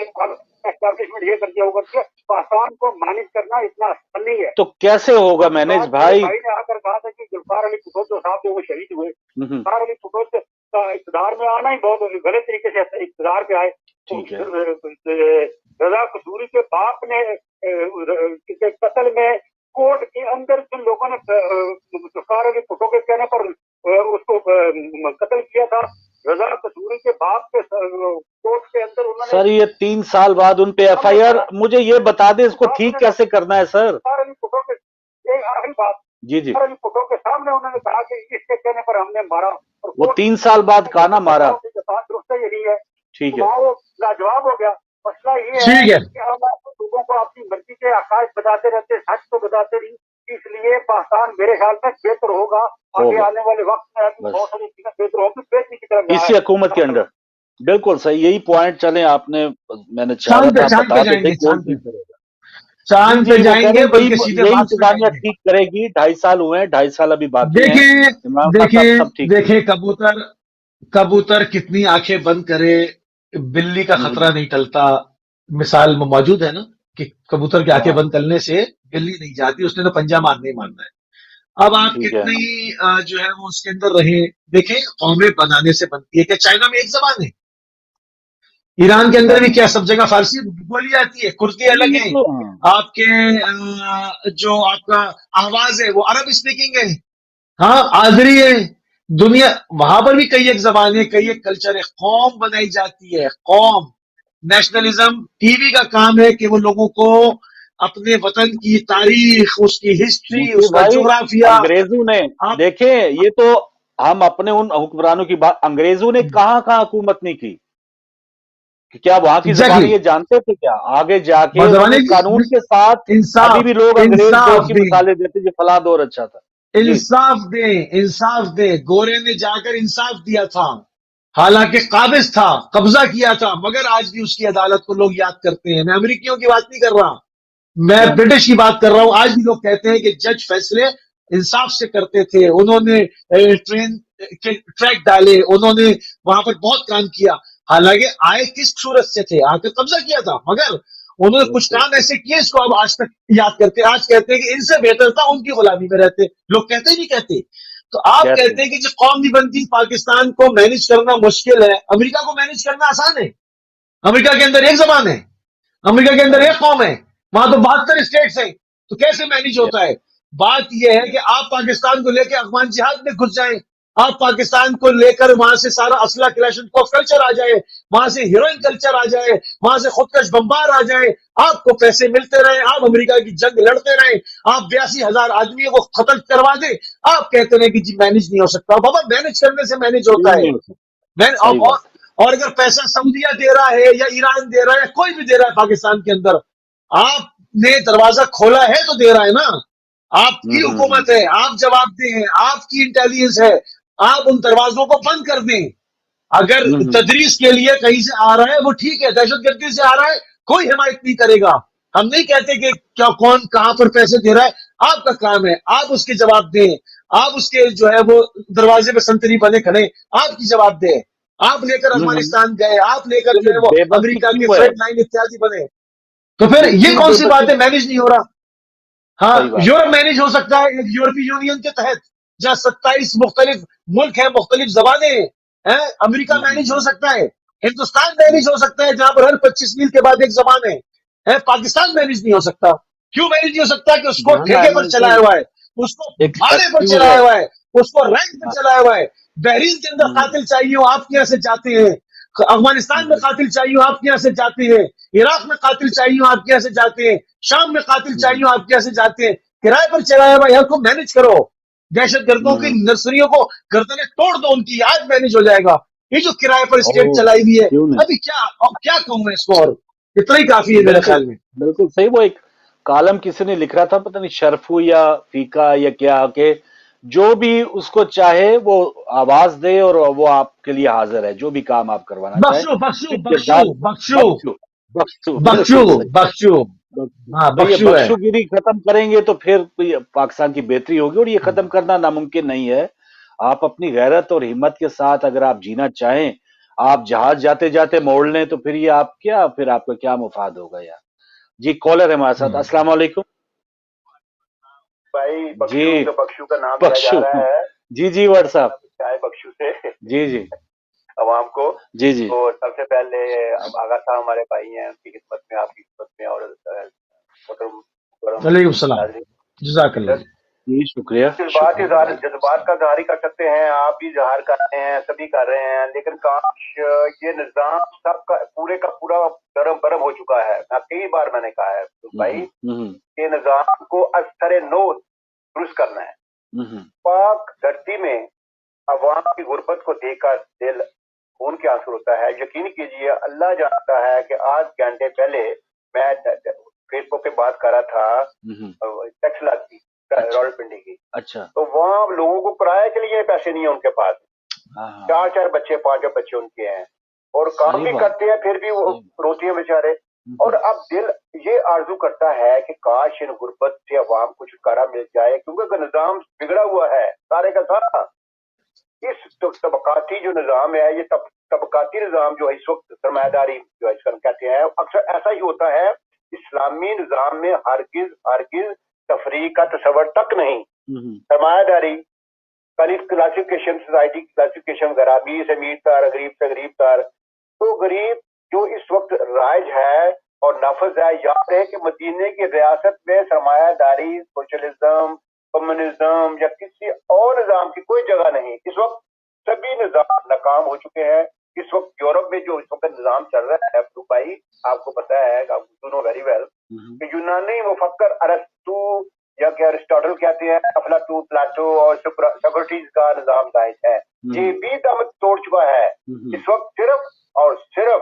اسٹیبلشمنٹ یہ کر دیا ہوگا کہ پاکستان کو مینج کرنا اتنا آسان نہیں ہے۔ تو کیسے ہوگا مینج بھائی؟ بھائی نے آ کر کہا تھا کہ ذوالفقار علی بھٹو جو صاحب وہ شہید ہوئے، ذوالفقار علی بھٹو کا اقتدار میں آنا ہی بہت غلط طریقے سے اقتدار پہ آئے۔ رضا قصوری کے باپ نے قتل میں کورٹ کے اندر جن لوگوں نے ذوالفقار علی بھٹو کے کہنے پر اس کو قتل کیا تھا، رضا قصوری کے باپ کے کورٹ کے اندر انہوں نے سر یہ 3 سال بعد ان پہ ایف آئی آر، مجھے یہ بتا دیں اس کو ٹھیک کیسے کرنا ہے سر؟ آخری بات جی جی فوٹو کے سامنے انہوں نے کہا کہ اس کے کہنے پر ہم نے مارا، وہ 3 سال بعد کہا نا مارا۔ درست یہ نہیں ہے، ٹھیک ہے وہ لاجواب ہو گیا۔ مسئلہ یہ ہے کہ ہم لوگوں کو اپنی مرضی کے عقائد بتاتے رہتے، سچ تو بتاتے نہیں، اس لیے پاکستان میرے خیال میں بہتر ہوگا آگے آنے والے وقت میں، بہت ساری چیزیں بہتر ہوگی بہتری کی طرف اسی حکومت کے اندر۔ بالکل صحیح، یہی پوائنٹ چلیں آپ نے، میں نے چاہا تھا بتا دیتے چاند پہ جائیں گے، بلکہ سیدھے یہی انتظامیہ ٹھیک کرے گی۔ 2.5 سال ہوئے ہیں، 2.5 سال ابھی باقی ہیں۔ دیکھیں کبوتر کتنی آنکھیں بند کرے بلی کا خطرہ نہیں ٹلتا، مثال موجود ہے نا کہ کبوتر کی آنکھیں بند کرنے سے بلی نہیں جاتی، اس نے تو پنجہ مارنے ہی مارنا ہے۔ اب آپ کتنی جو ہے وہ اس کے اندر رہیں، دیکھیں قومیں بنانے سے بنتی ہے کہ چائنا میں ایک زبان ہے، ایران کے اندر بھی کیا سب جگہ فارسی بولی جاتی ہے، کرتی الگ ہیں، آپ کے جو آپ کا آواز ہے وہ عرب اسپیکنگ ہے، ہاں آذری ہے، دنیا وہاں پر بھی کئی ایک زبانیں، کئی ایک کلچر ہے، قوم بنائی جاتی ہے، قوم۔ نیشنلزم ٹی وی کا کام ہے کہ وہ لوگوں کو اپنے وطن کی تاریخ، اس کی ہسٹری، اس کا جغرافیہ۔ انگریزوں نے دیکھیں، یہ تو ہم اپنے ان حکمرانوں کی بات، انگریزوں نے کہاں حکومت نہیں کی، کہ کیا وہاں کی زبانیں یہ جانتے تھے کیا آگے جا کے انہوں نے قانون کے ساتھ ابھی بھی لوگ انگریز دور کی مثالیں دیتے جو فلاں دور اچھا تھا. انصاف دیں. گورے نے جا کر انصاف دیا تھا، حالانکہ قابض تھا، قبضہ کیا تھا، مگر آج بھی اس کی عدالت کو لوگ یاد کرتے ہیں. میں امریکیوں کی بات نہیں کر رہا، میں برٹش کی بات کر رہا ہوں. آج بھی لوگ کہتے ہیں کہ جج فیصلے انصاف سے کرتے تھے، انہوں نے ٹرین کے ٹریک ڈالے، انہوں نے وہاں پر بہت کام کیا. حالانکہ آئے کس صورت سے تھے؟ آ کر قبضہ کیا تھا، مگر انہوں نے کچھ کام ایسے کیے اس کو اب آج تک یاد کرتے. آج کہتے ہیں کہ ان سے بہتر تھا ان کی غلامی میں رہتے. لوگ کہتے نہیں کہتے؟ تو آپ کہتے ہیں کہ جو قوم نہیں بنتی، پاکستان کو مینج کرنا مشکل ہے. امریکہ کو مینج کرنا آسان ہے. امریکہ کے اندر ایک زبان ہے، امریکہ کے اندر ایک قوم ہے، وہاں تو 72 اسٹیٹس ہیں. تو کیسے مینج ہوتا ہے؟ بات یہ ہے کہ آپ پاکستان کو لے کے افغان جہاد میں گھس جائیں، آپ پاکستان کو لے کر وہاں سے سارا اسلحہ کلاشنکوف کلچر آ جائے، وہاں سے ہیروئن کلچر آ جائے، وہاں سے خودکش بمبار آ جائے، آپ کو پیسے ملتے رہیں، آپ امریکہ کی جنگ لڑتے رہیں، آپ 82,000 آدمیوں کو قتل کروا دیں، آپ کہتے رہیں کہ جی مینج نہیں ہو سکتا. بابا مینج کرنے سے مینج ہوتا ہے. اور اگر پیسہ سعودیہ دے رہا ہے یا ایران دے رہا ہے یا کوئی بھی دے رہا ہے پاکستان کے اندر، آپ نے دروازہ کھولا ہے تو دے رہا ہے نا. آپ کی حکومت ہے، آپ جواب دیں ہیں، آپ کی انٹیلیجنس ہے، آپ ان دروازوں کو بند کر دیں. اگر تدریس کے لیے کہیں سے آ رہا ہے وہ ٹھیک ہے، دہشت گردی سے آ رہا ہے کوئی حمایت نہیں کرے گا. ہم نہیں کہتے کہ کیا کون کہاں پر پیسے دے رہا ہے. آپ کا کام ہے آپ اس کے جواب دیں، آپ اس کے جو ہے وہ دروازے پہ سنتری بنے کھڑے، آپ کی جواب دیں. آپ لے کر افغانستان گئے، آپ لے کر جو ہے وہ امریکہ کے فرنٹ لائن اتحادی بنے. تو پھر یہ کون سی بات ہے مینج نہیں ہو رہا؟ ہاں یورپ مینج ہو سکتا ہے ایک یورپی یونین کے تحت جہاں 27 مختلف ملک ہیں، مختلف زبانیں ہیں. امریکہ مینج ہو سکتا ہے، ہندوستان مینج ہو سکتا ہے جہاں پر ہر 25 میل کے بعد ایک زبان ہے. پاکستان مینج نہیں ہو سکتا. کیوں مینج نہیں ہو سکتا؟ کہ اس کو ٹھیکے پر چلایا ہوا ہے، اس کو بھاڑے پر چلایا ہوا ہے، اس کو رینٹ پر چلایا ہوا ہے. بحرین کے اندر قاتل چاہیے ہو آپ کے یہاں سے جاتے ہیں، افغانستان میں قاتل چاہیے ہو آپ کے یہاں سے جاتے ہیں، عراق میں قاتل چاہیے ہو آپ کے یہاں سے جاتے ہیں، شام میں قاتل چاہیے ہو آپ کے یہاں سے جاتے ہیں. کرائے پر چلایا ہوا ہے، کو مینج کرو. دہشت گردوں کی نرسریوں کو گردنیں توڑ دو ان کی، آج مینج ہو جائے گا. یہ جو کرائے پر اسٹیٹ چلائی ہوئی ہے ابھی کیا کہوں میں اس کو، اور اتنا ہی کافی ہے میرے خیال میں. بالکل صحیح. وہ ایک کالم کسی نے لکھ رہا تھا، پتہ نہیں شرفو یا فیقہ یا کیا، کہ جو بھی اس کو چاہے وہ آواز دے اور وہ آپ کے لیے حاضر ہے، جو بھی کام آپ کروانا چاہیں. بخشو گیری ختم کریں گے تو پھر پاکستان کی بہتری ہوگی، اور یہ ختم کرنا ناممکن نہیں ہے. آپ اپنی غیرت اور ہمت کے ساتھ اگر آپ جینا چاہیں، آپ جہاز جاتے جاتے موڑ لیں تو پھر یہ آپ کا کیا مفاد ہوگا یار. جی کالر ہے ہمارے ساتھ. السلام علیکم بھائی. جی بخشو کا نام لیا جا رہا ہے. جی ورڈ صاحب. چاہے بخشو سے جی عوام کو. جی تو سب سے پہلے آغا صاحب ہمارے بھائی ہیں، ان کی خدمت میں، آپ کی خدمت میں، اور علیکم السلام، جزاک اللہ. جی شکریہ. جذبات کا اظہار کر سکتے ہیں، آپ بھی اظہار کر رہے ہیں، سبھی کر رہے ہیں، لیکن کاش یہ نظام سب کا پورا گرم برم ہو چکا ہے. کئی بار میں نے کہا ہے بھائی کہ نظام کو اثر نو درست کرنا ہے. پاک دھرتی میں عوام کی غربت کو دیکھ کر دل خون کے آنسو ہوتا ہے. یقین کیجیے اللہ جانتا ہے کہ آج گھنٹے پہلے میں فیس بک پہ بات کر رہا تھا ٹیکسلا کی، راولپنڈی کی. اچھا. تو وہاں لوگوں کو کرائے کے لیے پیسے نہیں ہیں ان کے پاس. 4 بچے 5 بچے ان کے ہیں، اور کام بھی کرتے ہیں پھر بھی وہ روتے ہیں بیچارے. اور اب دل یہ آرزو کرتا ہے کہ کاش ان غربت سے عوام کو چھٹکارا مل جائے، کیونکہ نظام بگڑا ہوا ہے سارے کا سارا. اس طبقاتی جو نظام ہے، یہ طبقاتی نظام جو اس وقت سرمایہ داری جو اس کو کہتے ہیں، اکثر ایسا ہی ہوتا ہے. اسلامی نظام میں ہرگز تفریح کا تصور تک نہیں. سرمایہ داری، کلاسیفیکیشن، سوسائٹی کلاسیفیکیشن وغیرہ، امیر سے امیر تر، غریب سے غریب تر. تو غریب جو اس وقت رائج ہے اور نافذ ہے، یاد ہے کہ مدینے کی ریاست میں سرمایہ داری، سوشلزم، کمیونزم یا کسی اور نظام کی کوئی جگہ نہیں. اس وقت سبھی نظام ناکام ہو چکے ہیں. اس وقت یورپ میں جو اس وقت نظام چل رہا ہے بھائی، آپ کو پتا ہے، آپ نو ویری ویل، کہ یونانی مفکر ارسطو یا کہ ارسٹاٹل کہتے ہیں، افلاطون، پلاٹو اور سوکریٹس کا نظام داعش ہے. یہ بھی دم توڑ چکا ہے. اس وقت صرف اور صرف